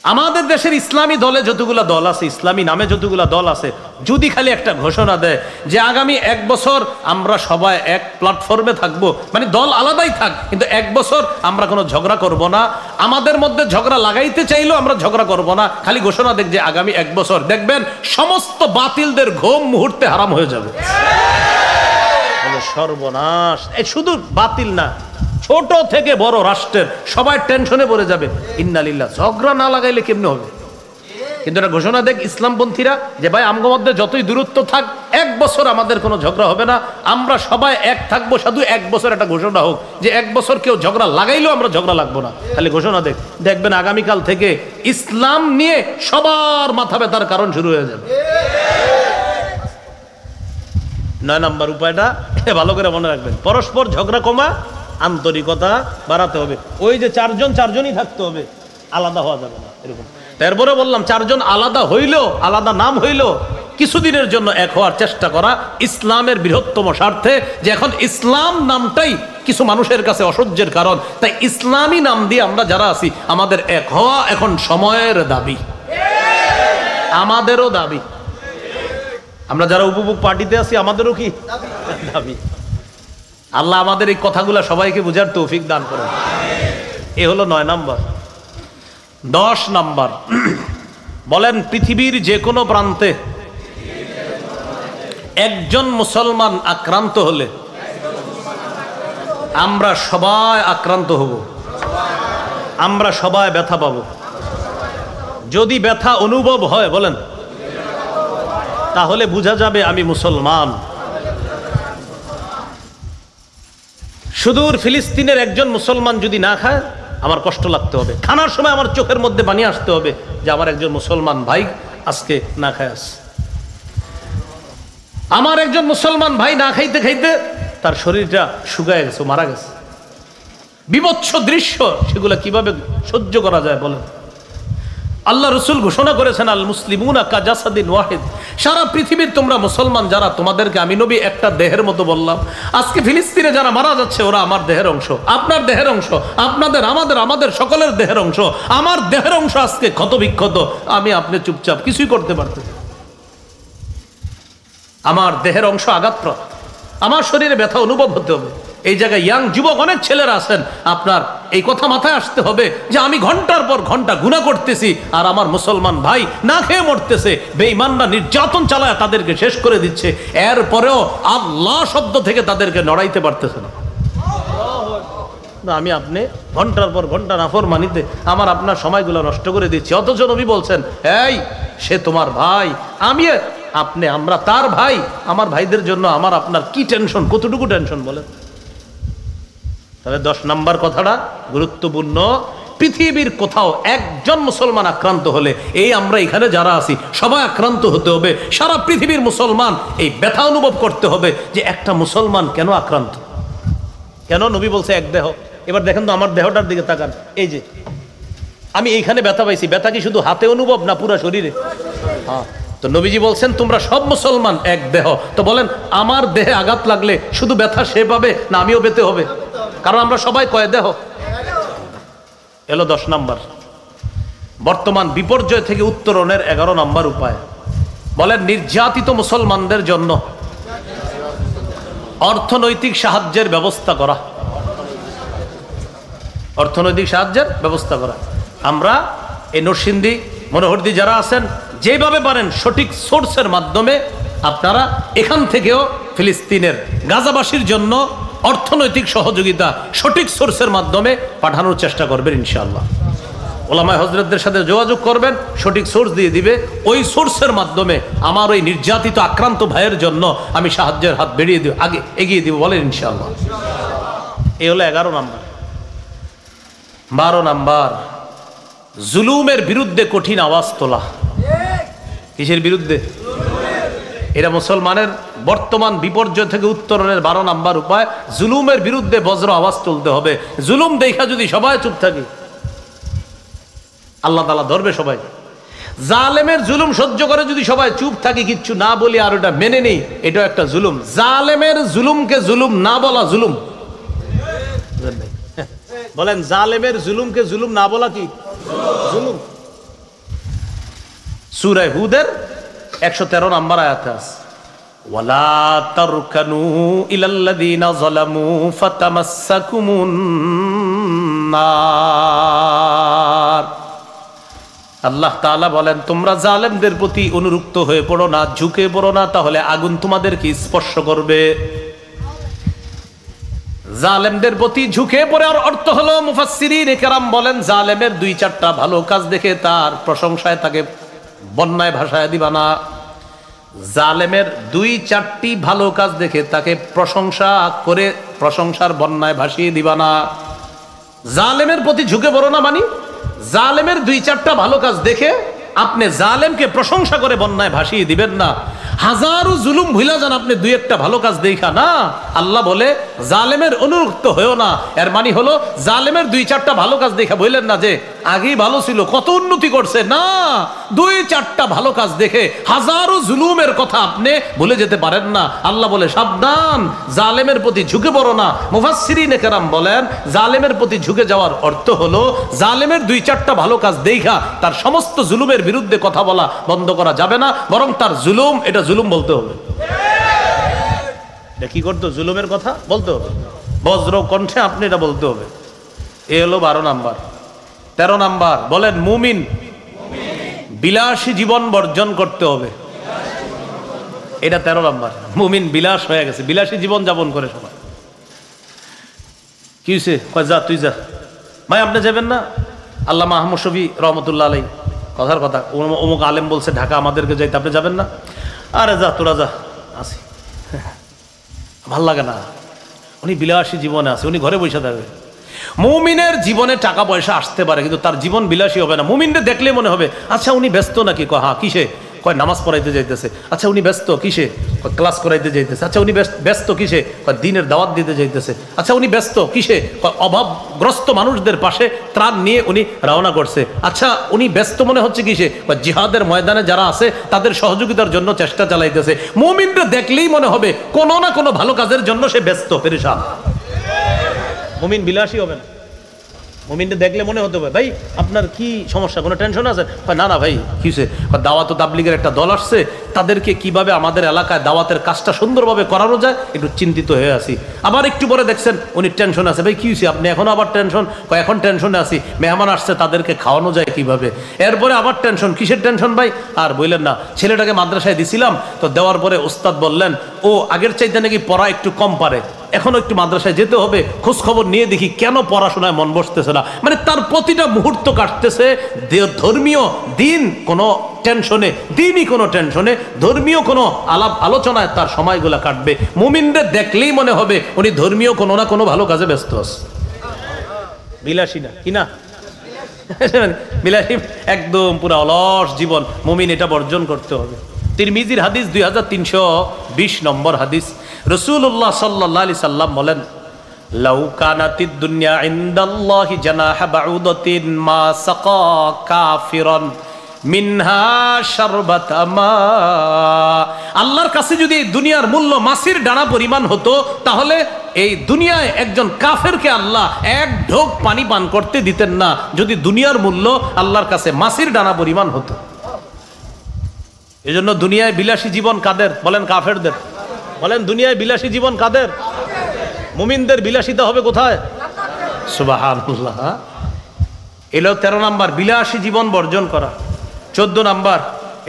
আমাদের দেশের ইসলামী দলে যতগুলা দল আছে, ইসলামী নামে যতগুলা দল আছে, যদি খালি একটা ঘোষণা দেয় যে আগামী 1 বছর আমরা সবাই এক প্ল্যাটফর্মে থাকবো, মানে দল আলাদাই থাক কিন্তু 1 বছর আমরা কোনো ঝগড়া করব না, আমাদের মধ্যে ঝগড়া লাগাইতে চাইলেও আমরা ঝগড়া করব না, খালি ঘোষণা দেখ যে আগামী 1 বছর, দেখবেন সমস্ত বাতিলদের ঘুম মুহূর্তে হারাম হয়ে যাবে। সর্বনাশ! এই শুধু বাতিল না, ছোট থেকে বড় রাষ্ট্রের সবাই টেনশনে পড়ে যাবে। ইন্নালিল্লাহ। ঝগড়া না লাগাইলে কেমনে হবে? কিন্তু এটা ঘোষণা দেখ ইসলামপন্থীরা যে ভাই আমগো মধ্যে যতই দূরত্ব থাক 1 বছর আমাদের কোনো ঝগড়া হবে না, আমরা সবাই এক থাকবো, শুধু 1 বছর একটা ঘোষণা হোক যে 1 বছর কেউ ঝগড়া লাগাইলেও আমরা ঝগড়া লাগবো না, খালি ঘোষণা দেখ, দেখবেন আগামীকাল থেকে ইসলাম নিয়ে সবার মাথা ব্যথার কারণ শুরু হয়ে যাবে। 9 নম্বর উপায়টা ভালো করে মনে রাখবেন, পরস্পর ঝগড়া কমা, আন্তরিকতা বাড়াতে হবে। ওই যে চারজনই থাকতে হবে, আলাদা হওয়া যাবে না এরকম। তারপরে বললাম চারজন আলাদা হইলেও, আলাদা নাম হইলেও কিছুদিনের জন্য এক হওয়ার চেষ্টা করা ইসলামের বৃহত্তম স্বার্থে। যে এখন ইসলাম নামটাই কিছু মানুষের কাছে অসহ্যের কারণ, তাই ইসলামী নাম দিয়ে আমরা যারা আছি আমাদের এক হওয়া এখন সময়ের দাবি, আমাদেরও দাবি। আমরা যারা উপভোগ পার্টিতে আছি আমাদেরও কি দাবি। আল্লাহ আমাদের এই কথাগুলো সবাইকে বুঝার তৌফিক দান করেন। এ হলো 9 নম্বর। 10 নম্বর, বলেন পৃথিবীর যে কোনো প্রান্তে একজন মুসলমান আক্রান্ত হলে আমরা সবাই আক্রান্ত হব, আমরা সবাই ব্যথা পাব। যদি ব্যথা অনুভব হয় বলেন, তাহলে বোঝা যাবে আমি মুসলমান। সুদূর ফিলিস্তিনের একজন মুসলমান যদি না খায় আমার কষ্ট লাগতে হবে, খানার সময় আমার চোখের মধ্যে পানি আসতে হবে যে আমার একজন মুসলমান ভাই আজকে না খায় আছে। আমার একজন মুসলমান ভাই না খাইতে খাইতে তার শরীরটা শুকায় গেছে, মারা গেছে। বিভৎস দৃশ্য, সেগুলো কিভাবে সহ্য করা যায় বলেন? আল্লাহ রসুল ঘোষণা করেছেন আল মুসলিমুনা কাজাসাদিন ওয়াহিদ। সারা পৃথিবীর তোমরা মুসলমান যারা, তোমাদেরকে আমি নবী একটা দেহের মতো বললাম। আজকে ফিলিস্তিনে যারা মারা যাচ্ছে ওরা আমার দেহের অংশ, আপনার দেহের অংশ, আপনাদের, আমাদের সকলের দেহের অংশ। আমার দেহের অংশ আজকে ক্ষত বিক্ষত, আমি আপনি চুপচাপ কিছুই করতে পারতেছি। আমার দেহের অংশ আঘাতপ্রাপ্ত, আমার শরীরে ব্যথা অনুভব হতে হবে। এই জায়গায় ইয়াং যুবক অনেক ছেলেরা আছেন, আপনার এই কথা মাথায় আসতে হবে যে আমি ঘন্টার পর ঘন্টা গুনাহ করতেছি আর আমার মুসলমান ভাই না খেয়ে মরতেছে, বেঈমানরা নির্যাতন চালায় তাদেরকে শেষ করে দিচ্ছে, এরপরেও আল্লাহ শব্দ থেকে তাদেরকে নড়াইতে পারতেছে না। আমি আপনি ঘন্টার পর ঘন্টা নাফরমানিতে আমার আপনার সময়গুলো নষ্ট করে দিচ্ছি, অথচ নবী বলছেন এই সে তোমার ভাই, আমি আপনি আমরা তার ভাই। আমার ভাইদের জন্য আমার আপনার কি টেনশন, কতটুকু টেনশন বলেন? তবে 10 নম্বর কথাটা গুরুত্বপূর্ণ। পৃথিবীর কোথাও একজন মুসলমান আক্রান্ত হলে, এই আমরা এখানে যারা আছি সবাই আক্রান্ত হতে হবে। সারা পৃথিবীর মুসলমান এই ব্যথা অনুভব করতে হবে যে একটা মুসলমান কেন আক্রান্ত, কেন? নবী বলছে এক দেহ। এবার দেখেন তো আমার দেহটার দিকে তাকান, এই যে আমি এইখানে ব্যথা পাইছি, ব্যথা কি শুধু হাতে অনুভব না পুরো শরীরে? হ্যাঁ, তো নবীজি বলছেন তোমরা সব মুসলমান এক দেহ। তো বলেন আমার দেহে আঘাত লাগলে শুধু ব্যথা সে পাবে না আমিও পেতে হবে? কারণ আমরা সবাই কয় দেহ। এলো 10 নম্বর। বর্তমান বিপর্যয় থেকে উত্তরণের 11 নম্বর উপায়, বলেন নির্যাতিত মুসলমানদের জন্য অর্থনৈতিক সাহায্যের ব্যবস্থা করা। অর্থনৈতিক সাহায্যের ব্যবস্থা করা। আমরা এই নরসিংদী, মনোহরদী যারা আছেন, যেভাবে পারেন সঠিক সোর্সের মাধ্যমে আপনারা এখান থেকেও ফিলিস্তিনের গাজাবাসীর জন্য অর্থনৈতিক সহযোগিতা সঠিক সোর্সের মাধ্যমে পাঠানোর চেষ্টা করবেন ইনশাআল্লাহ। ওলামায়ে হযরতদের সাথে যোগাযোগ করবেন, সঠিক সোর্স দিয়ে দিবে। ওই সোর্সের মাধ্যমে আমার ওই নির্যাতিত আক্রান্ত ভাইয়ের জন্য আমি সাহায্যের হাত বেরিয়ে দিব, আগে এগিয়ে দিব, বলেন ইনশাআল্লাহ। এই হলো 11 নম্বর। 12 নম্বর, জুলুমের বিরুদ্ধে কঠিন আওয়াজ তোলা। কিসের বিরুদ্ধে? এরা মুসলমানের বর্তমান বিপর্যয় থেকে উত্তরণের 12 নম্বর উপায়, জুলুমের বিরুদ্ধে বজ্র আওয়াজ তুলতে হবে। জুলুম দেখা যদি সবাই চুপ থাকি আল্লাহ তাআলা ধরবে সবাই। জালেমের জুলুম সহ্য করে যদি সবাই চুপ থাকি, কিচ্ছু না বলি আর ওটা মেনে নেই, এটাও একটা জুলুম। জালেমের জুলুমকে জুলুম না বলা জুলুম। বলেন জালেমের জুলুমকে জুলুম না বলা কি জুলুম? সূরা হুদের 113 নম্বর আয়াতে আছে, ওয়ালা তারকানু ইলাল্লাযিনা যালামু ফাতামাসসাকুমুন নার। আল্লাহ তাআলা বলেন তোমরা জালেমদের প্রতি অনুরক্ত হয়ে পড়ো না, ঝুঁকে পড়ো না, তাহলে আগুন তোমাদেরকে স্পর্শ করবে। জালেমদের প্রতি ঝুঁকে পড়ার অর্থ হলো, মুফাসসিরিন কেরাম বলেন জালেমের 2-4টা ভালো কাজ দেখে তার প্রশংসায় তাকে বন্যায় ভাসায় দিবা না। জালেমের 2-4টি ভালো কাজ দেখে তাকে প্রশংসা করে প্রশংসার বন্যায় ভাসিয়ে দিবা না। জালেমের প্রতি ঝুঁকে পড়ো না মানে জালেমের 2-4টা ভালো কাজ দেখে আপনি জালেমকে প্রশংসা করে বন্যায় ভাসিয়ে দিবেন না। হাজারো জুলুম ভুলা যান আপনি দুই একটা ভালো কাজ দেখা না। আল্লাহ বলে জালেমের অনুরক্ত হয়েও না, এর মানে হলো জালেমের দুই চারটা ভালো কাজ দেখা বললেন না যে আগেই ভালো ছিল, কত উন্নতি করছে, না, দুই চারটা ভালো কাজ দেখে হাজারো জুলুমের কথা আপনি ভুলে যেতে পারেন না। আল্লাহ বলে সাবধান, জালেমের প্রতি ঝুঁকে পড়ো না। মুফাসসিরিনে কেরাম বলেন জালেমের প্রতি ঝুঁকে যাওয়ার অর্থ হলো জালেমের দুই চারটা ভালো কাজ দেখা তার সমস্ত জুলুমের বিরুদ্ধে কথা বলা বন্ধ করা যাবে না, বরং তার জুলুম এটা জুলুম বলতে হবে। এটা কি করতো? জুলুমের কথা বলতে হবে, বজ্র কণ্ঠে আপনি এটা বলতে হবে। এ হলো 12 নাম্বার। 13 নাম্বার বলেন মুমিন বিলাসী জীবন বর্জন করতে হবে। এটা 13 নাম্বার। মুমিন বিলাস হয়ে গেছে, বিলাসী জীবন যাপন করে সবাই। কি হয়েছে? কয় যা তুই যা। ভাই আপনি যাবেন না? আল্লামা আহমদ শফী রহমতুল্লাহ আলাই কথার কথা, অমুক আলেম বলছে ঢাকা আমাদেরকে যাইতে, আপনি যাবেন না? আরে যা তোরা যা, আসি। ভাল লাগে না। উনি বিলাসী জীবনে আছে, উনি ঘরে বসে থাকবে। মুমিনের জীবনে টাকা পয়সা আসতে পারে কিন্তু তার জীবন বিলাসী হবে না। মুমিনকে দেখলে মনে হবে আচ্ছা উনি ব্যস্ত নাকি? কয় হ্যাঁ। কিসে? কয় নামাজ পড়াইতে যাইতেছে। আচ্ছা উনি ব্যস্ত কিসে? কয় ক্লাস করাইতে যাইতেছে। আচ্ছা উনি ব্যস্ত কিসে? কয় দিনের দাওয়াত দিতে যাইতেছে। আচ্ছা উনি ব্যস্ত কিসে? কয় অভাবগ্রস্ত মানুষদের পাশে ত্রাণ নিয়ে উনি রওনা করছে। আচ্ছা উনি ব্যস্ত মনে হচ্ছে কিসে? কয় জিহাদের ময়দানে যারা আছে তাদের সহযোগিতার জন্য চেষ্টা চালাইতেছে। মুমিনকে দেখলেই মনে হবে কোনো না কোনো ভালো কাজের জন্য সে ব্যস্ত, পেরেশান। মুমিন বিলাসী হবেন। মুমিনকে দেখলে মনে হতে হবে ভাই আপনার কি সমস্যা, কোনো টেনশন আছে? না না ভাই কি হয়েছে? দাওয়াত ও তাবলীগের একটা দল আসছে, তাদেরকে কিভাবে আমাদের এলাকায় দাওয়াতের কাজটা সুন্দরভাবে করানো যায় একটু চিন্তিত হয়ে আছি। আবার একটু পরে দেখছেন উনি টেনশন আছে। ভাই কি হয়েছে? আপনি এখনো আবার টেনশন? এখন টেনশনে আছি, মেহমান আসছে তাদেরকে খাওয়ানো যায় কিভাবে। এরপরে আবার টেনশন। কিসের টেনশন ভাই? আর বললেন না, ছেলেটাকে মাদ্রাসায় দিছিলাম তো, দেওয়ার পরে উস্তাদ বললেন ও আগের চাইতে নাকি পড়া একটু কম পারে, এখনো একটু মাদ্রাসায় যেতে হবে, খোঁজ খবর নিয়ে দেখি কেন পড়াশোনায় মন বসতেছে না। মানে তার প্রতিটা মুহূর্ত কাটতেছে ধর্মীয় দিন কোনো টেনশনে, দিনই কোনো টেনশনে, ধর্মীয় কোনো আলাপ আলোচনায় তার সময়গুলো কাটবে। মুমিনদের দেখলেই মনে হবে উনি ধর্মীয় কোনো না কোনো ভালো কাজে ব্যস্ত আছে। বিলাসী না, কি না? বিলাসী একদম পুরা অলস জীবন। মুমিন এটা বর্জন করতে হবে। তিরমিজির হাদিস 2320 নম্বর হাদিস। রাসূলুল্লাহ সাল্লাল্লাহু আলাইহি সাল্লাম বলেন লাউ কানাতিদ দুনিয়া ইনদাল্লাহি জানাহা বাউদাতিন মা সাকা কাফিরান মিনহা শারবাতা মা। আল্লাহর কাছে যদি দুনিয়ার মূল্য মাছির ডানা পরিমাণ হতো তাহলে এই দুনিয়ায় একজন কাফেরকে আল্লাহ এক ঢোক পানি পান করতে দিতেন না, যদি দুনিয়ার মূল্য আল্লাহর কাছে মাছির ডানা পরিমাণ হতো। এজন্য দুনিয়ায় বিলাসী জীবন কাদের? বলেন কাফেরদের। বলেন দুনিয়ায় বিলাসী জীবন কাদের? মুমিনদের বিলাসিতা হবে কোথায়? সুবহানাল্লাহ। এলো 13 নাম্বার, বিলাসী জীবন বর্জন করা। 14 নাম্বার,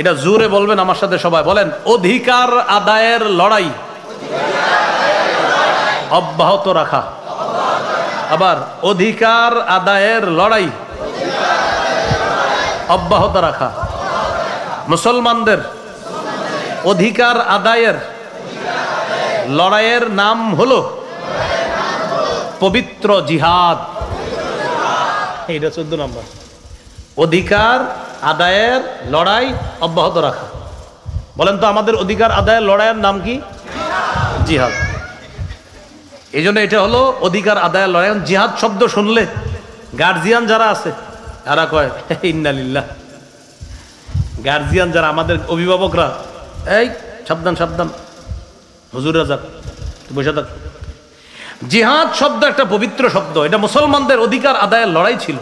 এটা জোরে বলবেন আমার সাথে সবাই, বলেন অধিকার আদায়ের লড়াই অব্যাহত রাখা। আবার অধিকার আদায়ের লড়াই অব্যাহত রাখা। মুসলমানদের অধিকার আদায়ের লড়াইয়ের নাম হলো পবিত্র জিহাদ। এটা 14 নম্বর। অধিকার আদায়ের লড়াই অব্যাহত রাখা। বলেন তো আমাদের অধিকার আদায়ের লড়াইয়ের নাম কি? জিহাদ। এই জন্য এটা হলো অধিকার আদায়ের লড়াই। জিহাদ শব্দ শুনলে গার্জিয়ান যারা আছে তারা কয় ইন্না লিল্লাহ। গার্জিয়ান যারা আমাদের অভিভাবকরা, এই সাবধান সাবধান, হুজুর রাজা বসে থাক। জিহাদ শব্দ একটা পবিত্র শব্দ, এটা মুসলমানদের অধিকার আদায়ের লড়াই ছিল।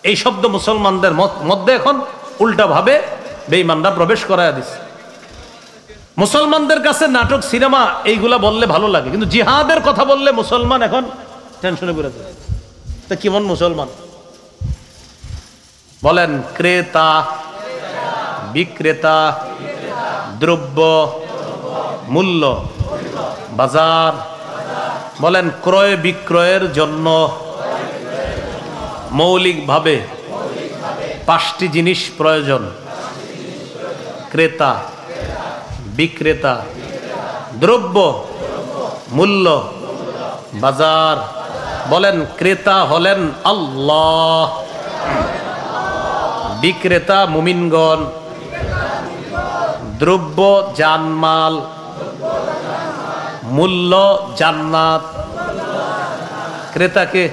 এই শব্দ মুসলমানদের মধ্যে এখন উল্টা ভাবে বেঈমানরা প্রবেশ করায় দিচ্ছে। মুসলমানদের কাছে নাটক সিনেমা এইগুলা বললে ভালো লাগে, কিন্তু জিহাদের কথা বললে মুসলমান এখন টেনশনে পড়ে যায়। তা কেমন মুসলমান? বলেন ক্রেতা বিক্রেতা, দ্রব্য মূল্য, বাজার। বলেন ক্রয় বিক্রয়ের জন্য মৌলিকভাবে 5টি জিনিস প্রয়োজন: ক্রেতা, বিক্রেতা, দ্রব্য মূল্য, বাজার। বলেন ক্রেতা হলেন আল্লাহ, বিক্রেতা মুমিনগণ, দ্রব্য জানমাল, মূল্য জান্নাত। ক্রেতাকে?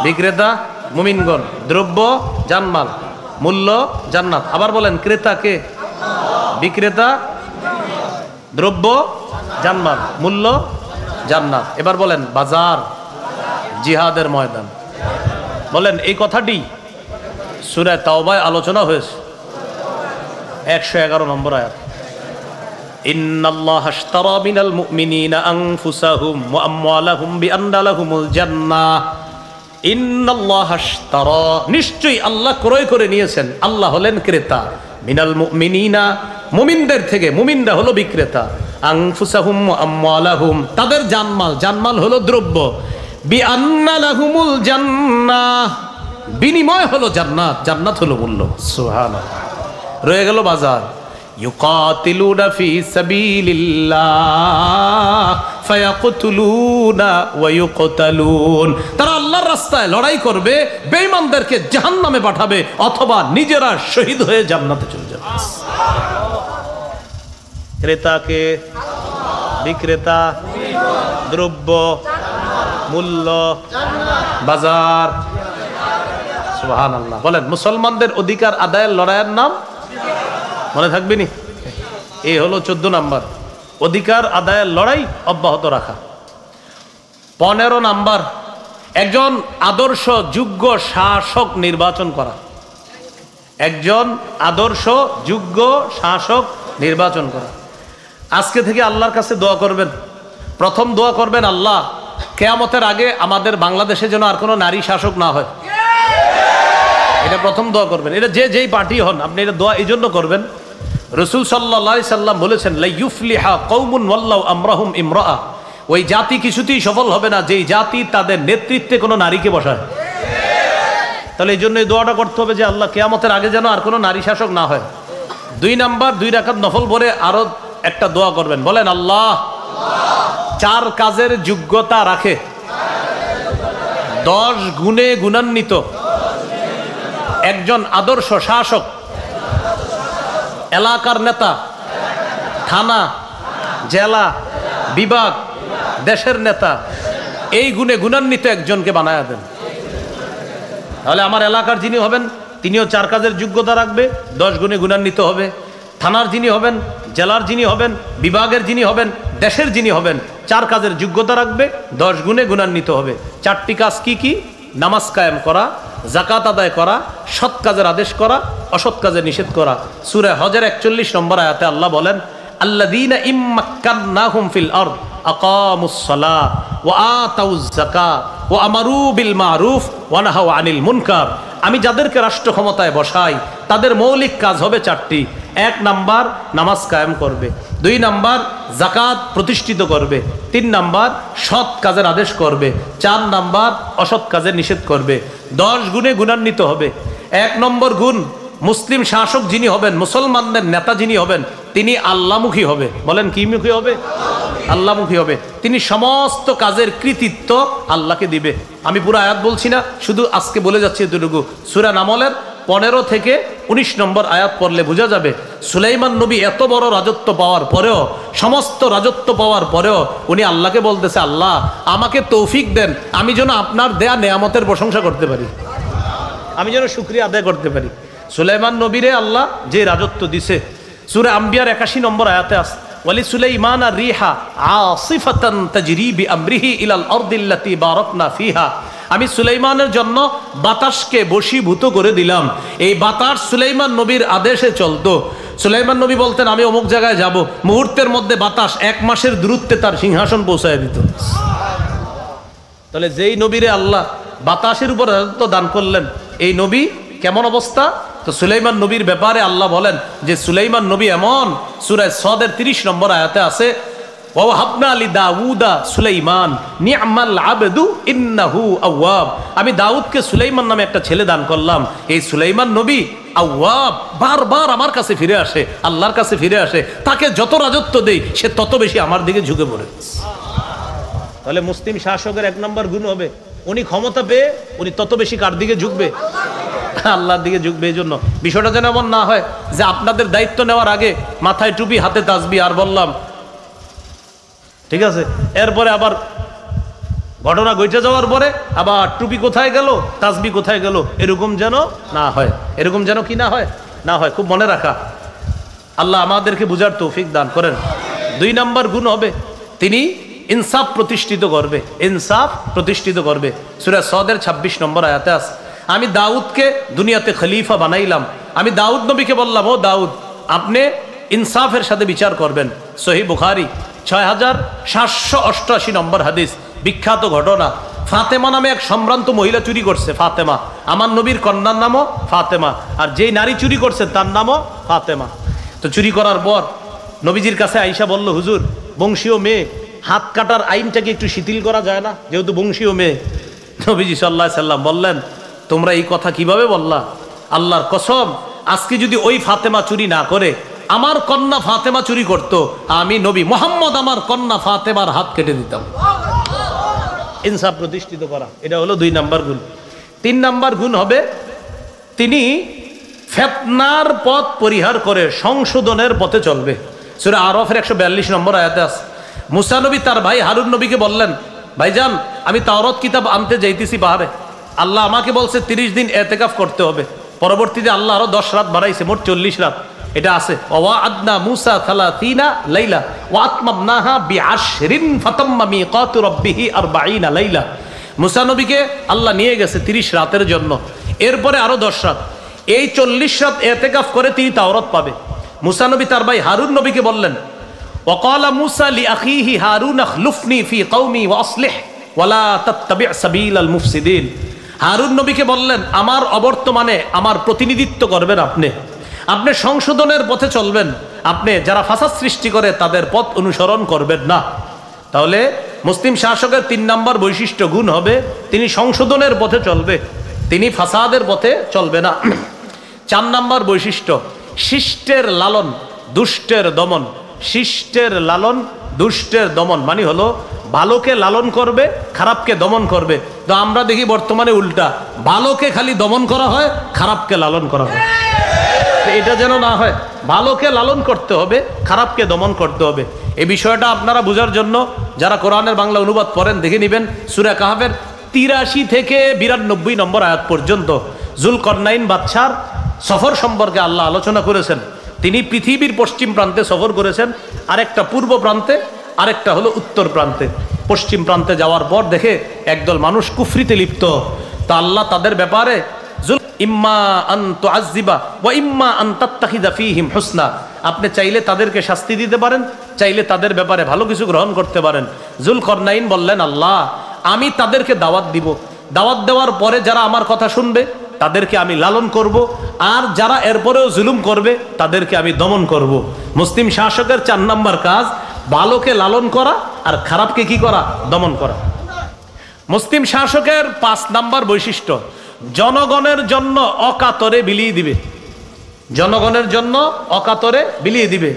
বিক্রেতা মুমিনগণ। দ্রব্য জানমাল, মূল্য জান্নাত। আবার বলেন, ক্রেতাকে? বিক্রেতা, দ্রব্য জানমাল, মূল্য জান্নাত। এবার বলেন, বাজার জিহাদের ময়দান। বলেন, এই কথাটি সূরা তাওবায় আলোচনা হয়েছে 111 নম্বর আয়াত। ইন্নাল্লাহা আশতারা মিনাল মুমিনিনা আনফুসাহুম ওয়া আমওয়ালাহুম বিআন্না লাহুমুল জান্নাহ। ইন্নাল্লাহা আশতারা, নিশ্চয়ই আল্লাহ ক্রয় করে নিয়েছেন। আল্লাহ হলেন ক্রেতা। মিনাল মুমিনিনা, মুমিনদের থেকে। মুমিনরা হলো বিক্রেতা। আনফুসাহুম ওয়া আমওয়ালাহুম, তাদের জানমাল। জানমাল হলো দ্রব্য। বিআন্না লাহুমুল জান্নাহ, বিনিময় হলো জান্নাত। জান্নাত হলো মূল্য। সুবহানাল্লাহ। রয়ে গেল বাজার। ইউকাতিলুনা ফি সাবিলিল্লাহ ফায়াকতুলুনা ওয়া ইউকতালুন, তারা আল্লাহর রাস্তায় লড়াই করবে, বেঈমানদেরকে জাহান্নামে পাঠাবে, অথবা নিজেরা শহীদ হয়ে জান্নাতে চলে যাবে। ক্রেতাকে? বিক্রেতা, দ্রব্য, মূল্য, বাজার। সুবহানাল্লাহ। বলেন, মুসলমানদের অধিকার আদায়ের লড়াইয়ের নাম মনে থাকবে নি? এই হলো 14 নাম্বার, অধিকার আদায়ের লড়াই অব্যাহত রাখা। 15 নাম্বার, একজন আদর্শ যোগ্য শাসক নির্বাচন করা। একজন আদর্শ যোগ্য শাসক নির্বাচন করা। আজকে থেকে আল্লাহর কাছে দোয়া করবেন। প্রথম দোয়া করবেন, আল্লাহ কিয়ামতের আগে আমাদের বাংলাদেশে যেন আর কোনো নারী শাসক না হয়। এটা প্রথম দোয়া করবেন। এটা যেই পার্টি হন, আপনি এটা দোয়া এই জন্য করবেন। রাসূল সাল্লাল্লাহু আলাইহি সাল্লাম বলেছেন, লা ইউফলিহা কওমুন ওয়াল্লাহু আমরাহুম ইমরাআ, ওই জাতি কিছুতেই সফল হবে না যেই জাতি তাদের নেতৃত্বে কোনো নারীকে বসায়। তাহলে এই জন্য এই দোয়াটা করতে হবে যে আল্লাহ কিয়ামতের আগে যেন আর কোনো নারী শাসক না হয়। 2 নাম্বার, 2 রাকাত নফল পড়ে আরো একটা দোয়া করবেন। বলেন, আল্লাহ 4 কাজের যোগ্যতা রাখে, 10 গুণে গুণান্বিত একজন আদর্শ শাসক, এলাকার নেতা, থানা, জেলা, বিভাগ, দেশের নেতা, এই গুণে গুণান্বিত একজনকে বানায়া দেন। তাহলে আমার এলাকার যিনি হবেন তিনিও 4 কাজের যোগ্যতা রাখবে, 10 গুণে গুণান্বিত হবে। থানার যিনি হবেন, জেলার যিনি হবেন, বিভাগের যিনি হবেন, দেশের যিনি হবেন, 4 কাজের যোগ্যতা রাখবে, 10 গুণে গুণান্বিত হবে। 4টি কাজ কি কি? নামাজ কায়েম করা, যাকাত আদায় করা, সৎ কাজের আদেশ করা, অসৎ কাজের নিষেধ করা। সূরা হজের 41 নম্বর আয়াতে আল্লাহ বলেন, আল্লাযীনা ইম্মাক্কান্নাহুম ফিল আরদ আকামুস সালাহ ওয়া আতাউয যাকাত ওয়া আমারু বিল মারুফ ওয়া নাহাউ আনিল মুনকার। আমি যাদেরকে রাষ্ট্র ক্ষমতায় বসাই তাদের মৌলিক কাজ হবে 4টি। 1 নাম্বার, নামাজ কায়েম করবে। 2 নাম্বার, যাকাত প্রতিষ্ঠিত করবে। 3 নাম্বার, সৎ কাজের আদেশ করবে। 4 নাম্বার, অসৎ কাজের নিষেধ করবে। 10 গুণে গুণান্বিত হবে। 1 নম্বর গুণ, মুসলিম শাসক যিনি হবেন, মুসলমানদের নেতা যিনি হবেন, তিনি আল্লাহমুখী হবে। বলেন, কি মুখী হবে? আল্লাহমুখী হবে। তিনি সমস্ত কাজের কৃতিত্ব আল্লাহকে দিবে। আমি পুরো আয়াত বলছি না, শুধু আজকে বলে যাচ্ছি এতটুকু। সূরা নামলের 15 থেকে 19 নম্বর আয়াত পড়লে বোঝা যাবে, সুলাইমান নবী এত বড় রাজত্ব পাওয়ার পরেও, সমস্ত রাজত্ব পাওয়ার পরেও উনি আল্লাহকে বলতেছে, আল্লাহ আমাকে তৌফিক দেন, আমি যেন আপনার দেয়া নেয়ামতের প্রশংসা করতে পারি, আমি যেন শুকরিয়া আদায় করতে পারি। সুলাইমান নবীরে আল্লাহ যে রাজত্ব দিছে, সূরা আম্বিয়ার 81 নম্বর আয়াতে আছে, ওয়ালি সুলাইমান আর-রিহা আসিফাতান তাজরি বিআমরিহি ইলাল আরদিল্লাতী বারাকনা ফিহা। আমি সুলাইমানের জন্য বাতাসকে বশীভূত করে দিলাম। এই বাতাস সুলাইমান নবীর আদেশে চলতো। সুলাইমান নবী বলতেন, আমি অমুক জায়গায় যাব, মুহূর্তের মধ্যে বাতাস 1 মাসের দূরত্বে তার সিংহাসন পৌঁছায় দিত। তাহলে যেই নবীরে আল্লাহ বাতাসের উপর রাজত্ব দান করলেন, এই নবী কেমন অবস্থা? তো সুলাইমান নবীর ব্যাপারে আল্লাহ বলেন যে সুলাইমান নবী এমন, সূরা সদের 30 নম্বর আয়াতে আছে, ওয়াহাবনা লি দাউদা সুলাইমান নি'মাল আবদু ইন্নাহু আওয়াব। আমি দাউদকে সুলাইমান নামে একটা ছেলে দান করলাম। এই সুলাইমান নবী আওয়াব, বারবার আমার কাছে ফিরে আসে, আল্লাহর কাছে ফিরে আসে। তাকে যত রাজত্ব দেই সে তত বেশি আমার দিকে ঝুঁকে পড়ে। তাহলে মুসলিম শাসকের 1 নম্বর গুণ হবে, উনি ক্ষমতা পেয়ে উনি তত বেশি কার দিকে ঝুঁকবে? আল্লাহর দিকে ঝুঁকবে। এই জন্য বিষয়টা যেন এমন না হয় যে আপনাদের দায়িত্ব নেওয়ার আগে মাথায় টুপি হাতে তাসবিহ আর বললাম ঠিক আছে, এরপরে আবার ঘটনা ঘটে যাওয়ার পরে আবার টুপি কোথায় গেল, তাসবিহ কোথায় গেল, এরকম যেন না হয়। এরকম যেন কি না হয়, না হয়। খুব মনে রাখা। আল্লাহ আমাদেরকে বুঝার তৌফিক দান করেন। 2 নম্বর গুণ হবে তিনি ইনসাফ প্রতিষ্ঠিত করবে। ইনসাফ প্রতিষ্ঠিত করবে। সূরা সদের 26 নম্বর আয়াতে আছে, আমি দাউদকে দুনিয়াতে খলিফা বানাইলাম। আমি দাউদ নবীকে বললাম, ও দাউদ, আপনি ইনসাফের সাথে বিচার করবেন। সহিহ বুখারী 6788 নম্বর হাদিস। বিখ্যাত ঘটনা, ফাতেমা নামে এক সম্ভ্রান্ত মহিলা চুরি করছে। ফাতেমা, আমার নবীর কন্যার নামও ফাতেমা, আর যেই নারী চুরি করছে তার নামও ফাতেমা। তো চুরি করার পর নবীজির কাছে আইসা বলল, হুজুর, বংশীয় মেয়ে, হাত কাটার আইনটাকে একটু শিথিল করা যায় না, যেহেতু বংশীয় মেয়ে। নবীজি সাল্লাল্লাহু আলাইহি সাল্লাম বললেন, তোমরা এই কথা কিভাবে বললা? আল্লাহর কসম, আজকে যদি ওই ফাতেমা চুরি না করে, আমার কন্যা ফাতেমা চুরি করত, আমি নবী মুহাম্মদ আমার কন্যা ফাতেমার হাত কেটে দিতাম। ইনসাফ প্রতিষ্ঠিত করা, এটা হলো 2 নম্বর গুণ। 3 নম্বর গুণ হবে তিনি ফিতনার পথ পরিহার করে সংশোধনের পথে চলবে। সূরা আরাফের 142 নম্বর আয়াতে আছে, মুসা নবী তার ভাই হারুন নবীকে বললেন, ভাইজান, আমি তাওরাত কিতাব আনতে যাইতেছি পাহাড়ে। আল্লাহ আমাকে বলছে 30 দিন ইতিকাফ করতে হবে। পরবর্তীতে আল্লাহ আরো 10 রাত বাড়াইছে, মোট 40 রাত। এটা আছে, ওয়া'আদনা মুসা 30 লাইলা ওয়া আতমামনাহা বি'আশরিন ফাতাম্মা মিকাতু রাব্বিহি 40 লাইলা। মুসা নবীকে আল্লাহ নিয়ে গেছে 30 রাতের জন্য, এরপরে আরো 10 রাত। এই 40 রাত ইতিকাফ করে তিনি তাওরাত পাবে। মুসা নবী তার ভাই হারুন নবীকে বললেন, ওয়াকালা মুসা লিআখিহি হারুন আখলুফনি ফি কওমি ওয়াসলিহ ওয়ালা তাত্তাবি' সাবিলাল মুফসিদিন। হারুন নবীকে বললেন, আমার অবর্তমানে আমার প্রতিনিধিত্ব করবেন আপনি, আপনি সংশোধনের পথে চলবেন, আপনি যারা ফাসাদ সৃষ্টি করে তাদের পথ অনুসরণ করবেন না। তাহলে মুসলিম শাসকের 3 নম্বর বৈশিষ্ট্য গুণ হবে তিনি সংশোধনের পথে চলবে, তিনি ফাসাদের পথে চলবে না। 4 নম্বর বৈশিষ্ট্য, শিষ্টের লালন দুষ্টের দমন। শিষ্টের লালন দুষ্টের দমন মানে হলো ভালোকে লালন করবে, খারাপকে দমন করবে। তো আমরা দেখি বর্তমানে উল্টা, ভালোকে খালি দমন করা হয়, খারাপকে লালন করা হয়। এটা যেন না হয়, ভালোকে লালন করতে হবে, খারাপকে দমন করতে হবে। এই বিষয়টা আপনারা বোঝার জন্য যারা কোরআনের বাংলা অনুবাদ পড়েন দেখে নেবেন, সূরা কাহফের 83 থেকে 92 নম্বর আয়াত পর্যন্ত যুলকরনাইন বাদশার সফর সম্পর্কে আল্লাহ আলোচনা করেছেন। তিনি পৃথিবীর পশ্চিম প্রান্তে সফর করেছেন, আরেকটা পূর্ব প্রান্তে, আরেকটা হলো উত্তর প্রান্তে। পশ্চিম প্রান্তে যাওয়ার পর দেখে একদল মানুষ কুফরিতে লিপ্ত। তা আল্লাহ তাদের ব্যাপারে ইম্মা আন তুআযযিবা ওয়া ইম্মা আন তাত্তাখিযা ফীহিম হুসনা, আপনি চাইলে তাদেরকে শাস্তি দিতে পারেন, চাইলে তাদের ব্যাপারে ভালো কিছু গ্রহণ করতে পারেন। যুলকরনাইন বললেন, আল্লাহ, আমি তাদেরকে দাওয়াত দিব, দাওয়াত দেওয়ার পরে যারা আমার কথা শুনবে তাদেরকে আমি লালন করব, আর যারা এরপরেও জুলুম করবে তাদেরকে আমি দমন করব। মুসলিম শাসকের 4 নম্বর কাজ ভালোকে লালন করা আর খারাপকে কি করা, দমন করা। মুসলিম শাসকের 5 নম্বর বৈশিষ্ট্য, জনগণের জন্য অকাতরে বিলিয়ে দিবে। জনগণের জন্য অকাতরে বিলিয়ে দিবে।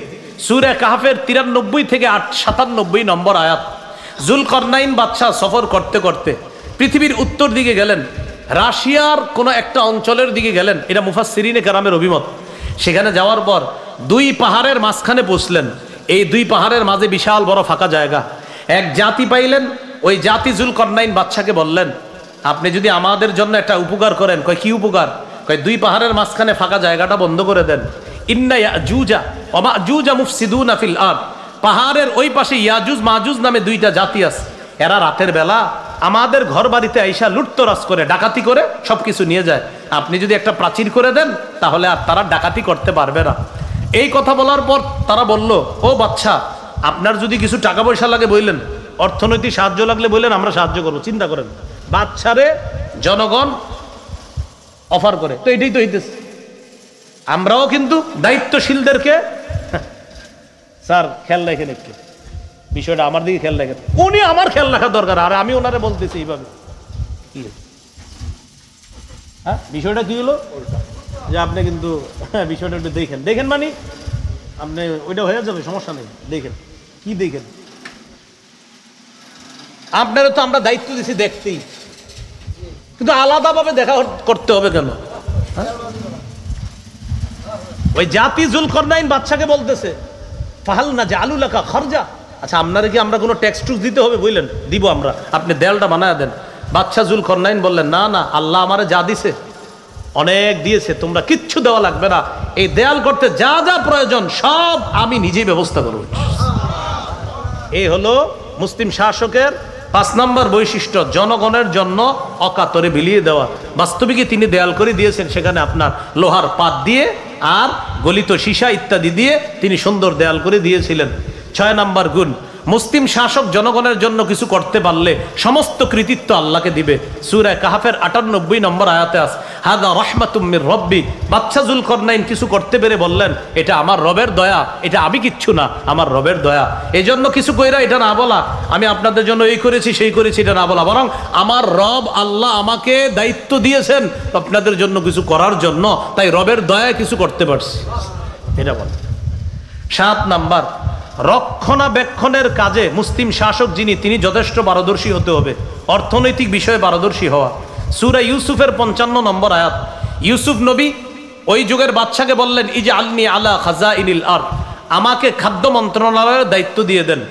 সূরা কাহফের 93 থেকে 97 নম্বর আয়াত। যুলকরনাইন বাদশাহ সফর করতে করতে পৃথিবীর উত্তর দিকে গেলেন, রাশিয়ার কোনো একটা অঞ্চলের দিকে গেলেন, এটা মুফাসসিরিনে কেরামের অভিমত। সেখানে যাওয়ার পর 2 পাহাড়ের মাঝখানে পৌঁছলেন। এই 2 পাহাড়ের মাঝে বিশাল বড় ফাঁকা জায়গা। এক জাতি পাইলেন, ওই জাতি যুলকরনাইন বাদশাকে বললেন, আপনি যদি আমাদের জন্য একটা উপকার করেন। কয়, কি উপকার? কয়, 2 পাহাড়ের মাঝখানে ফাঁকা জায়গাটা বন্ধ করে দেন। ইন্না ইয়াজুজা ওয়া মাজুজা মুফসিদুনা ফিল আরদ, পাহাড়ের ওই পাশে ইয়াজুজ মাজুজ নামে 2টা জাতি আছে। এরা রাতের বেলা আমাদের ঘর বাড়িতে আইসা লুটতরাজ করে, ডাকাতি করে সবকিছু নিয়ে যায়। আপনি যদি একটা প্রাচীর করে দেন তাহলে আর তারা ডাকাতি করতে পারবে না। এই কথা বলার পর তারা বলল, ও বাদশা, আপনার যদি কিছু টাকা পয়সা লাগে বললেন, অর্থনৈতিক সাহায্য লাগলে বললেন, আমরা সাহায্য করবো, চিন্তা করেন। বাদশারে জনগণ অফার করে, তো এটাই তো হইতেছে। আমরাও কিন্তু দায়িত্বশীলদেরকে, স্যার খেয়াল রাখেন একটু, বিষয়টা আমার দিকে খেয়াল রাখেন। উনি আমার খেয়াল রাখা দরকার, আর আমি ওনারে বলতেছি এইভাবে। হ্যাঁ, বিষয়টা কি হলো যে আপনি কিন্তু বিষয়টা একটু দেখেন, দেখেন মানে আপনি ওইটা হয়ে যাবে, সমস্যা নেই, দেখেন কি দেখেন। আপনারা তো আমরা দায়িত্ব দিছি দেখতেই, কিন্তু আলাদাভাবে দেখা করতে হবে কেন? ওই জাতি জুলকরনাইন বাদশাকে বলতেছে ফাহাল না জালু লাকা খরজা, আচ্ছা আপনারা কি আমরা কোনো ট্যাক্স টুক্স দিতে হবে? বললেন দিব আমরা, আপনি দেয়ালটা বানায় দেন। বাদশা জুলকরনাইন বললেন না না, আল্লাহ আমারে যা দিছে অনেক দিয়েছে, তোমরা কিচ্ছু দেওয়া লাগবে না, এই দেয়াল করতে যা যা প্রয়োজন সব আমি নিজেই ব্যবস্থা করব। এই হলো মুসলিম শাসকের 5 নম্বর বৈশিষ্ট্য, জনগণের জন্য অকাতরে বিলিয়ে দেওয়া। বাস্তবিকই তিনি দেয়াল করে দিয়েছেন, সেখানে আপনার লোহার পাত দিয়ে আর গলিত সীসা ইত্যাদি দিয়ে তিনি সুন্দর দেয়াল করে দিয়েছিলেন। 6 নম্বর গুণ, মুসলিম শাসক জনগণের জন্য কিছু করতে পারলে সমস্ত কৃতিত্ব আল্লাহকে দিবে। সূরা কাহাফের 98 নম্বর আয়াতে আছে হাদা রাহমাতুম মির রব্বি। বাদশা জুলকরনাইন কিছু করতে পেরে বললেন এটা আমার রবের দয়া, এটা আমি কিচ্ছু না, আমার রবের দয়া। এই জন্য কিছু কইরা এটা না বলা, আমি আপনাদের জন্য এই করেছি সেই করেছি এটা না বলা, বরং আমার রব আল্লাহ আমাকে দায়িত্ব দিয়েছেন আপনাদের জন্য কিছু করার জন্য, তাই রবের দয়ায় কিছু করতে পারছি, এটা বল। 7 নাম্বার, রক্ষণাবেক্ষণের কাজে মুসলিম শাসক যিনি তিনি যথেষ্ট পারদর্শী হতে হবে, অর্থনৈতিক বিষয়ে পারদর্শী হওয়া। সূরা ইউসুফের 55 নম্বর আয়াত, ইউসুফ নবী ওই যুগের বাদশাকে বললেন ইজআলনি আলা খাজাইনিল আরদ, আমাকে খাদ্য মন্ত্রণালয়ের দায়িত্ব দিয়ে দেন,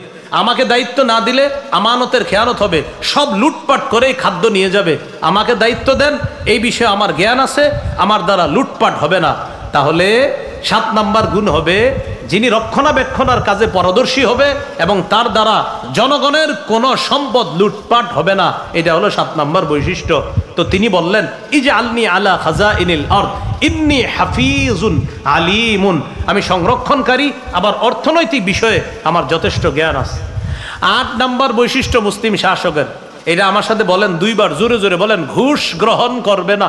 আমাকে দায়িত্ব না দিলে আমানতের খেয়ানত হবে, সব লুটপাট করেই খাদ্য নিয়ে যাবে, আমাকে দায়িত্ব দেন, এই বিষয়ে আমার জ্ঞান আছে, আমার দ্বারা লুটপাট হবে না। তাহলে 7 নাম্বার গুণ হবে যিনি রক্ষণাবেক্ষণের কাজে পারদর্শী হবে এবং তার দ্বারা জনগণের কোনো সম্পদ লুটপাট হবে না, এটা হলো 7 নাম্বার বৈশিষ্ট্য। তো তিনি বললেন ইজআলনি আলা খাজাইনিল আরদ ইন্নী হাফিজুন আলিমুন, আমি সংরক্ষণকারী, আবার অর্থনৈতিক বিষয়ে আমার যথেষ্ট জ্ঞান আছে। 8 নাম্বার বৈশিষ্ট্য মুসলিম শাসকের, এটা আমার সাথে বলেন 2 বার, জোরে জোরে বলেন, ঘুষ গ্রহণ করবে না।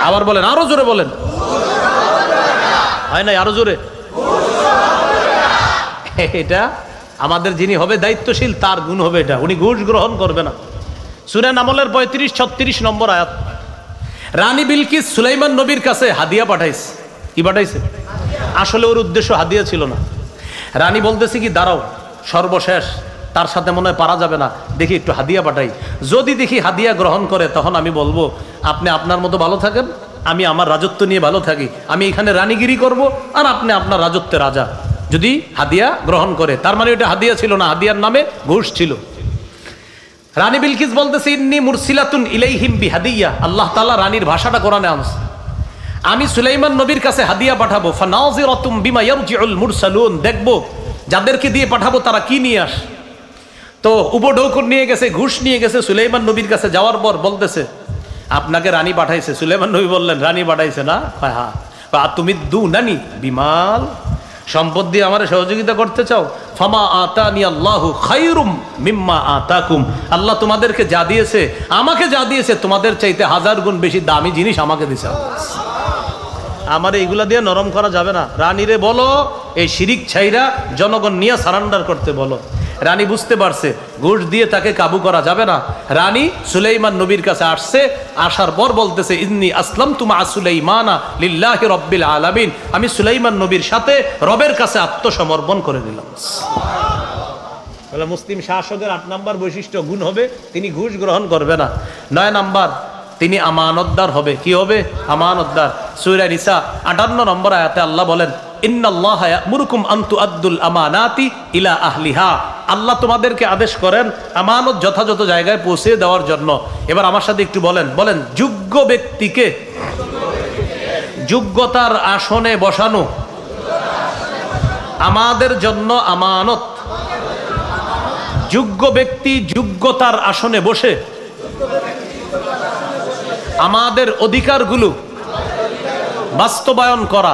আবার বলেন, আরো জোরে বলেন, হয় নাই, আরো জোরে। এটা আমাদের যিনি হবে দায়িত্বশীল তার গুণ হবে এটা, উনি ঘুষ গ্রহণ করবে না। সূরা নামলের 35-36 নম্বর আয়াত, রানী বিলকিস সুলাইমান নবীর কাছে হাদিয়া পাঠাইছে। কি পাঠাইছে? আসলে ওর উদ্দেশ্য হাদিয়া ছিল না। রানী বলতেছে কি দাঁড়াও, সর্বশেষ তার সাথে মনে হয় পারা যাবে না, দেখি একটু হাদিয়া পাঠাই, যদি দেখি হাদিয়া গ্রহণ করে তখন আমি বলবো আপনি আপনার মতো ভালো থাকেন, আমি আমার রাজত্ব নিয়ে ভালো থাকি, আমি এখানে রানীগিরি করব আর আপনি আপনার রাজত্বে রাজা। যদি হাদিয়া গ্রহণ করে, তার মানে এটা হাদিয়া ছিল না, হাদিয়ার নামে ঘুষ ছিল। রানী বিলকিস বলতেছে ইন্নী মুরসিলাতুন ইলাইহিম বিহাদিয়া, আল্লাহ তাআলা রানীর ভাষাটা কোরআনে আনছে, আমি সুলাইমান নবীর কাছে হাদিয়া পাঠাবো, ফানাযিরাতুম বিমা ইয়ারজিউল মুরসালুন, দেখবো যাদেরকে দিয়ে পাঠাবো তারা কি নিয়ে আসে। তো উপঢৌকন নিয়ে গেছে, ঘুষ নিয়ে গেছে, সুলাইমান নবীর কাছে যাওয়ার পর বলতেছে আপনাকে রানী পাঠাইছে। সুলাইমান নবী বললেন রানী পাঠাইছে না? হ্যাঁ। তুমি দুনানি বিমাল, সম্পদ দিয়ে আমার সহযোগিতা করতে চাও? ফামা আতানি আল্লাহু খায়রুম মিম্মা আতাকুম, আল্লাহ তোমাদেরকে যা দিয়েছে, আমাকে যা দিয়েছে তোমাদের চাইতে 1000 গুণ বেশি দামি জিনিস আমাকে দিয়েছে। আমার এইগুলা দিয়ে নরম করা যাবে না। রানীরে বলো এই শিরিক ছাইরা জনগণ নিয়ে সারান্ডার করতে বলো। রানী বুঝতে পারছে ঘুষ দিয়ে তাকে কাবু করা যাবে না। রানী সুলাইমান নবীর কাছে আসছে, আসার পর বলতেছে ইন্নী আসলামতু মা সুলাইমানা লিল্লাহি রাব্বিল আলামিন, আমি সুলাইমান নবীর সাথে রবের কাছে আত্মসমর্পণ করে দিলাম। মুসলিম শাসকের 8 নাম্বার বৈশিষ্ট্য গুণ হবে তিনি ঘুষ গ্রহণ করবে না। 9 নাম্বার, তিনি আমানতদার হবে। কি হবে? আমানতদার। সূরা নিসা 58 নম্বর আয়াতে আল্লাহ বলেন ইন্নাল্লাহা ইয়া'মুরুকুম আন তুআদ্দুল আমানাতি ইলা আহলিহা, আল্লাহ তোমাদেরকে আদেশ করেন আমানত যথাযথ জায়গায় পৌঁছে দেওয়ার জন্য। এবার আমার সাথে একটু বলেন, যোগ্য ব্যক্তিকে যোগ্যতার আসনে বসানো আমাদের জন্য আমানত। যোগ্য ব্যক্তি যোগ্যতার আসনে বসে আমাদের অধিকারগুলো বাস্তবায়ন করা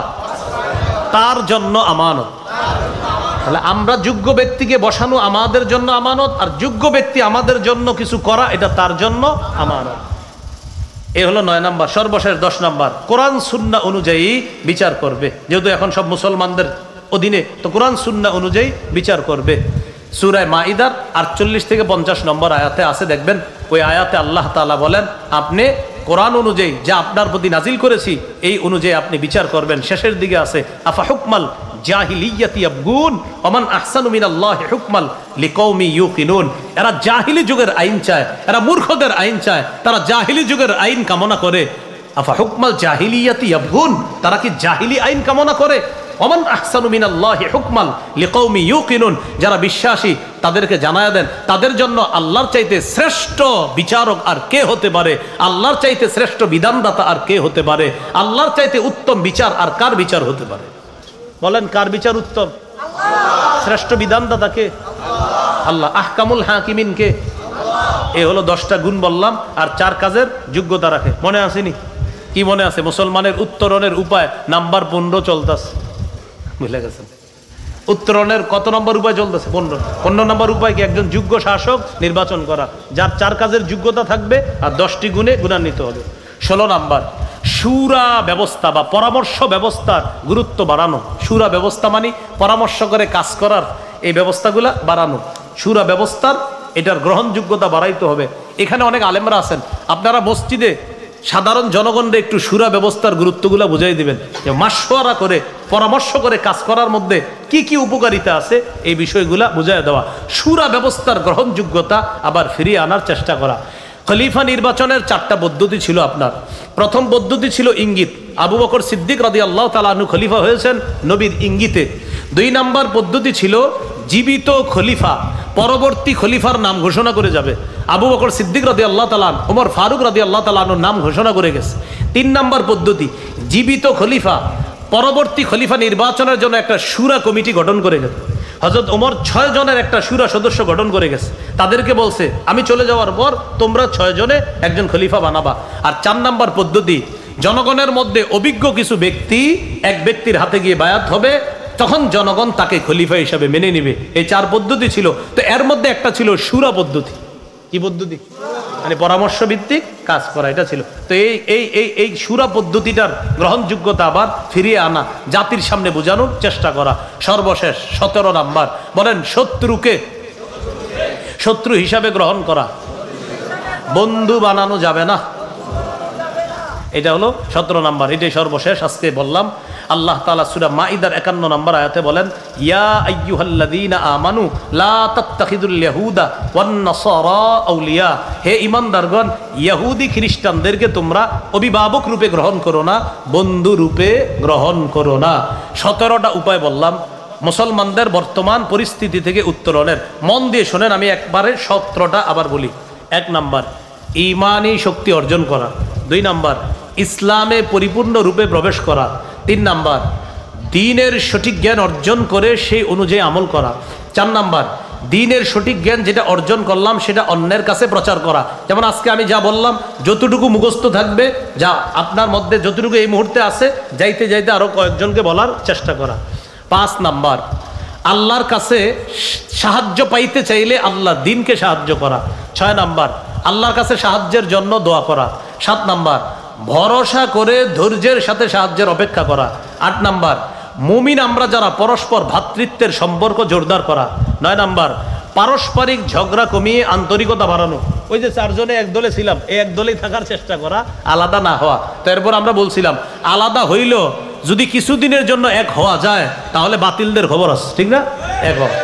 তার জন্য আমানত। তাহলে আমরা যোগ্য ব্যক্তিকে বসানো আমাদের জন্য আমানত, আর যোগ্য ব্যক্তি আমাদের জন্য কিছু করা এটা তার জন্য আমানত। এ হলো 9 নাম্বার। সর্বশেষ 10 নাম্বার, কোরআন সুন্নাহ অনুযায়ী বিচার করবে। যেহেতু এখন সব মুসলমানদের অধীনে, তো কোরআন সুন্নাহ অনুযায়ী বিচার করবে। সূরা মাইদার 48 থেকে 50 নম্বর আয়াতে আছে, দেখবেন ওই আয়াতে আল্লাহ তাআলা বলেন আপনি কোরআন অনুযায়ী যা আপনার প্রতি নাজিল করেছি এই অনুযায়ী আপনি বিচার করবেন। শেষের দিকে আছে আফা হুকমাল জাহিলিয়াতি ইয়াবগুন ওমান আহসানু মিনাল্লাহি হুকমাল লিকৌমি ইউকিনুন। এরা জাহিলি যুগের আইন চায়, এরা মূর্খদের আইন চায়, তারা জাহিলি যুগের আইন কামনা করে। আফা হুকমাল জাহিলিয়াতি ইয়াবগুন, তারা কি জাহিলি আইন কামনা করে? ওমান আহসানু মিনাল্লাহি হুকমান লিকৌমি ইউকিনুন, যারা বিশ্বাসী তাদেরকে জানায়া দেন তাদের জন্য আল্লাহর চাইতে শ্রেষ্ঠ বিচারক আর কে হতে পারে, আল্লাহর চাইতে শ্রেষ্ঠ বিধানদাতা আর কে হতে পারে, আল্লাহর চাইতে উত্তম বিচার আর কার বিচার হতে পারে? বলেন কার বিচার উত্তম? শ্রেষ্ঠ বিধানদাতা কে? আল্লাহ। আহকামুল হাকিমিন কে? এ হলো 10টা গুণ বললাম, আর 4 কাজের যোগ্যতা রাখে। মনে আসেনি? কি মনে আছে? মুসলমানের উত্তরণের উপায় নাম্বার 15 চলতেছে, বুঝলে গেছেন? উত্তরণের কত নম্বর উপায় চলতেছে? 15 নম্বর উপায় কি? একজন যোগ্য শাসক নির্বাচন করা, যার 4 কাজের যোগ্যতা থাকবে আর 10টি গুণে গুণান্বিত হবে। 16 নাম্বার, শুরা ব্যবস্থা বা পরামর্শ ব্যবস্থার গুরুত্ব বাড়ানো। শুরা ব্যবস্থা মানে পরামর্শ করে কাজ করার এই ব্যবস্থাগুলা বাড়ানো। শুরা ব্যবস্থার এটার গ্রহণযোগ্যতা বাড়াইতে হবে। এখানে অনেক আলেমরা আছেন, আপনারা মসজিদে সাধারণ জনগণকে একটু শুরা ব্যবস্থার গুরুত্বগুলো বুঝাই দিবেন, যে মাশওয়ারা করে পরামর্শ করে কাজ করার মধ্যে কি কি উপকারিতা আছে এই বিষয়গুলা বুঝাই দেওয়া। শুরা ব্যবস্থার গ্রহণযোগ্যতা আবার ফিরিয়ে আনার চেষ্টা করা। খলিফা নির্বাচনের 4টা পদ্ধতি ছিল আপনার। প্রথম পদ্ধতি ছিল ইঙ্গিত। আবু বকর সিদ্দিক রাদিয়াল্লাহু তাআলা আনহু খলিফা হয়েছেন নবীর ইঙ্গিতে। 2 নম্বর পদ্ধতি ছিল জীবিত খলিফা পরবর্তী খলিফার নাম ঘোষণা করে যাবে। আবু বকর সিদ্দিক রাদিয়াল্লাহু তাআলা, ওমর ফারুক রাদিয়াল্লাহু তাআলা আনহুর নাম ঘোষণা করে গেছে। 3 নম্বর পদ্ধতি, জীবিত খলিফা পরবর্তী খলিফা নির্বাচনের জন্য একটা শুরা কমিটি গঠন করে গেছে। হযরত ওমর 6 জনের একটা শুরা সদস্য গঠন করে গেছে। তাদেরকে বলছে, আমি চলে যাওয়ার পর তোমরা 6 জনে একজন খলিফা বানাবা। আর 4 নম্বর পদ্ধতি, জনগণের মধ্যে অভিজ্ঞ কিছু ব্যক্তি এক ব্যক্তির হাতে গিয়ে বায়াত হবে, তখন জনগণ তাকে খলিফা হিসাবে মেনে নেবে। এই 4 পদ্ধতি ছিল। তো এর মধ্যে একটা ছিল শুরা পদ্ধতি। কি পদ্ধতি? মানে পরামর্শ ভিত্তিক কাজ করা, এটা ছিল। তো এই শুরা পদ্ধতিটার গ্রহণযোগ্যতা আবার ফিরিয়ে আনা, জাতির সামনে বোঝানোর চেষ্টা করা। সর্বশেষ 17 নাম্বার, বলেন শত্রুকে শত্রু হিসাবে গ্রহণ করা, বন্ধু বানানো যাবে না। এটা হলো 17 নাম্বার। এটাই সর্বশেষ আজকে বললাম। আল্লাহ তাআলা সূরা মাইদার 51 নম্বর আয়াতে বলেন, ইয়া আইয়ুহাল্লাযীনা আমানু লা তাত্তাখিযুল ইয়াহুদা ওয়ান নাসারা আউলিয়া, হে ঈমানদারগণ, ইহুদি খ্রিস্টানদেরকে তোমরা অভিভাবক রূপে গ্রহণ করো না, বন্ধু রূপে গ্রহণ করো না। 17টা উপায় বললাম মুসলমানদের বর্তমান পরিস্থিতি থেকে উত্তরণের। মন দিয়ে শোনেন, আমি একবারে 17টা আবার বলি। 1 নাম্বার, ঈমানি শক্তি অর্জন করা। 2 নাম্বার, ইসলামে পরিপূর্ণ রূপে প্রবেশ করা। 3 নাম্বার, দ্বীনের সঠিক জ্ঞান অর্জন করে সেই অনুযায়ী আমল করা। 4 নাম্বার, দ্বীনের সঠিক জ্ঞান যেটা অর্জন করলাম সেটা অন্যের কাছে প্রচার করা। যেমন আজকে আমি যা বললাম, যতটুকু মুখস্থ থাকবে, যা আপনার মধ্যে যতটুকু এই মুহূর্তে আছে, যাইতে যাইতে আরো কয়েকজনকে বলার চেষ্টা করা। 5 নাম্বার, আল্লাহর কাছে সাহায্য পাইতে চাইলে আল্লাহ দ্বীনকে সাহায্য করা। 6 নাম্বার, আল্লাহর কাছে সাহায্যের জন্য দোয়া করা। 7 নাম্বার, ভরসা করে ধৈর্যের সাথে সাহায্যের অপেক্ষা করা। 8 নাম্বার, মুমিন আমরা যারা পরস্পর ভ্রাতৃত্বের সম্পর্ক জোরদার করা। 9 নাম্বার, পারস্পরিক ঝগড়া কমিয়ে আন্তরিকতা বাড়ানো। ওই যে 4 জনে এক দলে ছিলাম, এই এক দলেই থাকার চেষ্টা করা, আলাদা না হওয়া। তো এরপর আমরা বলছিলাম, আলাদা হইল যদি কিছুদিনের জন্য এক হওয়া যায় তাহলে বাতিলদের খবর আছে, ঠিক না? এক হওয়া।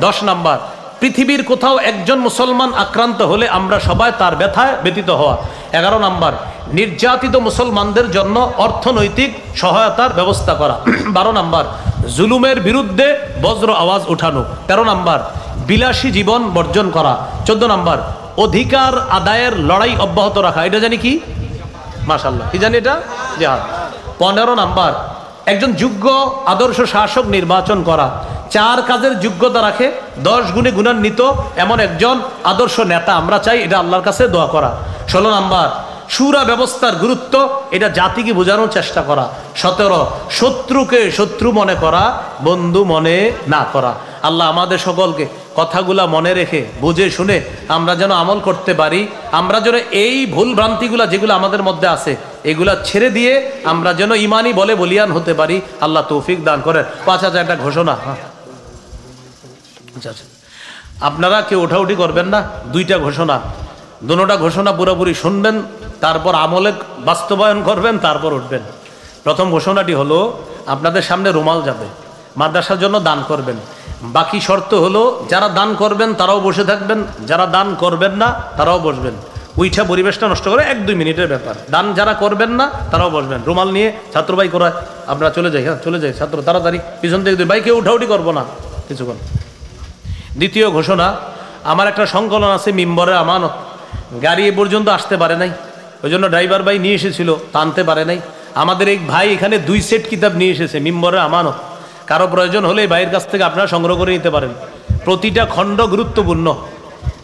10 নাম্বার, পৃথিবীর কোথাও একজন মুসলমান আক্রান্ত হলে আমরা সবাই তার ব্যথায় ব্যতীত হওয়া। 11 নাম্বার, নির্যাতিত মুসলমানদের জন্য অর্থনৈতিক সহায়তার ব্যবস্থা করা। 12 নাম্বার, জুলুমের বিরুদ্ধে বজ্র আওয়াজ উঠানো। 13 নাম্বার, বিলাসী জীবন বর্জন করা। 14 নাম্বার, অধিকার আদায়ের লড়াই অব্যাহত রাখা। এটা জানি কি? মাশাআল্লাহ, কি জানি এটা? জিহাদ। 15 নাম্বার, একজন যোগ্য আদর্শ শাসক নির্বাচন করা। 4 কাজের যোগ্যতা রাখে, 10 গুণে গুণান্বিত এমন একজন আদর্শ নেতা আমরা চাই, এটা আল্লাহর কাছে দোয়া করা। 16 নাম্বার, শুরা ব্যবস্থার গুরুত্ব, এটা জাতিকে বোঝানোর চেষ্টা করা। 17, শত্রুকে শত্রু মনে করা, বন্ধু মনে না করা। আল্লাহ আমাদের সকলকে কথাগুলা মনে রেখে বুঝে শুনে আমরা যেন আমল করতে পারি। আমরা যেন এই ভুল ভ্রান্তিগুলা যেগুলো আমাদের মধ্যে আছে এগুলা ছেড়ে দিয়ে আমরা যেন ইমানি বলে বলিয়ান হতে পারি। আল্লাহ তৌফিক দান করেন। 5,000 একটা ঘোষণা। আচ্ছা, আপনারা কেউ ওঠাউঠি করবেন না। 2টা ঘোষণা, দুটোটা ঘোষণা পুরোপুরি শুনবেন, তারপর আমলে বাস্তবায়ন করবেন, তারপর উঠবেন। প্রথম ঘোষণাটি হলো, আপনাদের সামনে রুমাল যাবে, মাদ্রাসার জন্য দান করবেন। বাকি শর্ত হলো, যারা দান করবেন তারাও বসে থাকবেন, যারা দান করবেন না তারাও বসবেন। উইঠা পরিবেশটা নষ্ট করে 1-2 মিনিটের ব্যাপার। দান যারা করবেন না তারাও বসবেন, রুমাল নিয়ে ছাত্র ভাই করায় আপনারা চলে যাই, হ্যাঁ চলে যাই ছাত্র তাড়াতাড়ি পিছন থেকে দুই বাইকে উঠাউটি করবো না কিছুক্ষণ। দ্বিতীয় ঘোষণা, আমার একটা সংকলন আছে মিম্বরের আমানত, গাড়ি এ পর্যন্ত আসতে পারে নাই, ওই জন্য ড্রাইভার ভাই নিয়ে এসেছিল, তা আনতে পারে নাই। আমাদের এক ভাই এখানে 2 সেট কিতাব নিয়ে এসেছে মিম্বরের আমানত, কারো প্রয়োজন হলে এই ভাইয়ের কাছ থেকে আপনারা সংগ্রহ করে নিতে পারেন। প্রতিটা খণ্ড গুরুত্বপূর্ণ।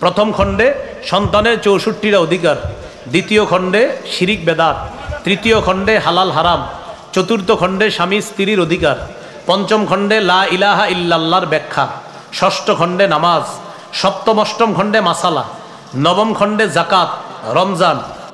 প্রথম খণ্ডে সন্তানের 64টা অধিকার, দ্বিতীয় খণ্ডে শিরিক বেদাত, তৃতীয় খণ্ডে হালাল হারাম, চতুর্থ খণ্ডে স্বামী স্ত্রীর অধিকার, পঞ্চম খণ্ডে লা ইলাহা ইল্লাল্লাহর ব্যাখ্যা, ষষ্ঠ খণ্ডে নামাজ, সপ্তম অষ্টম খণ্ডে মাসালা, নবম খণ্ডে জাকাত, রমজান,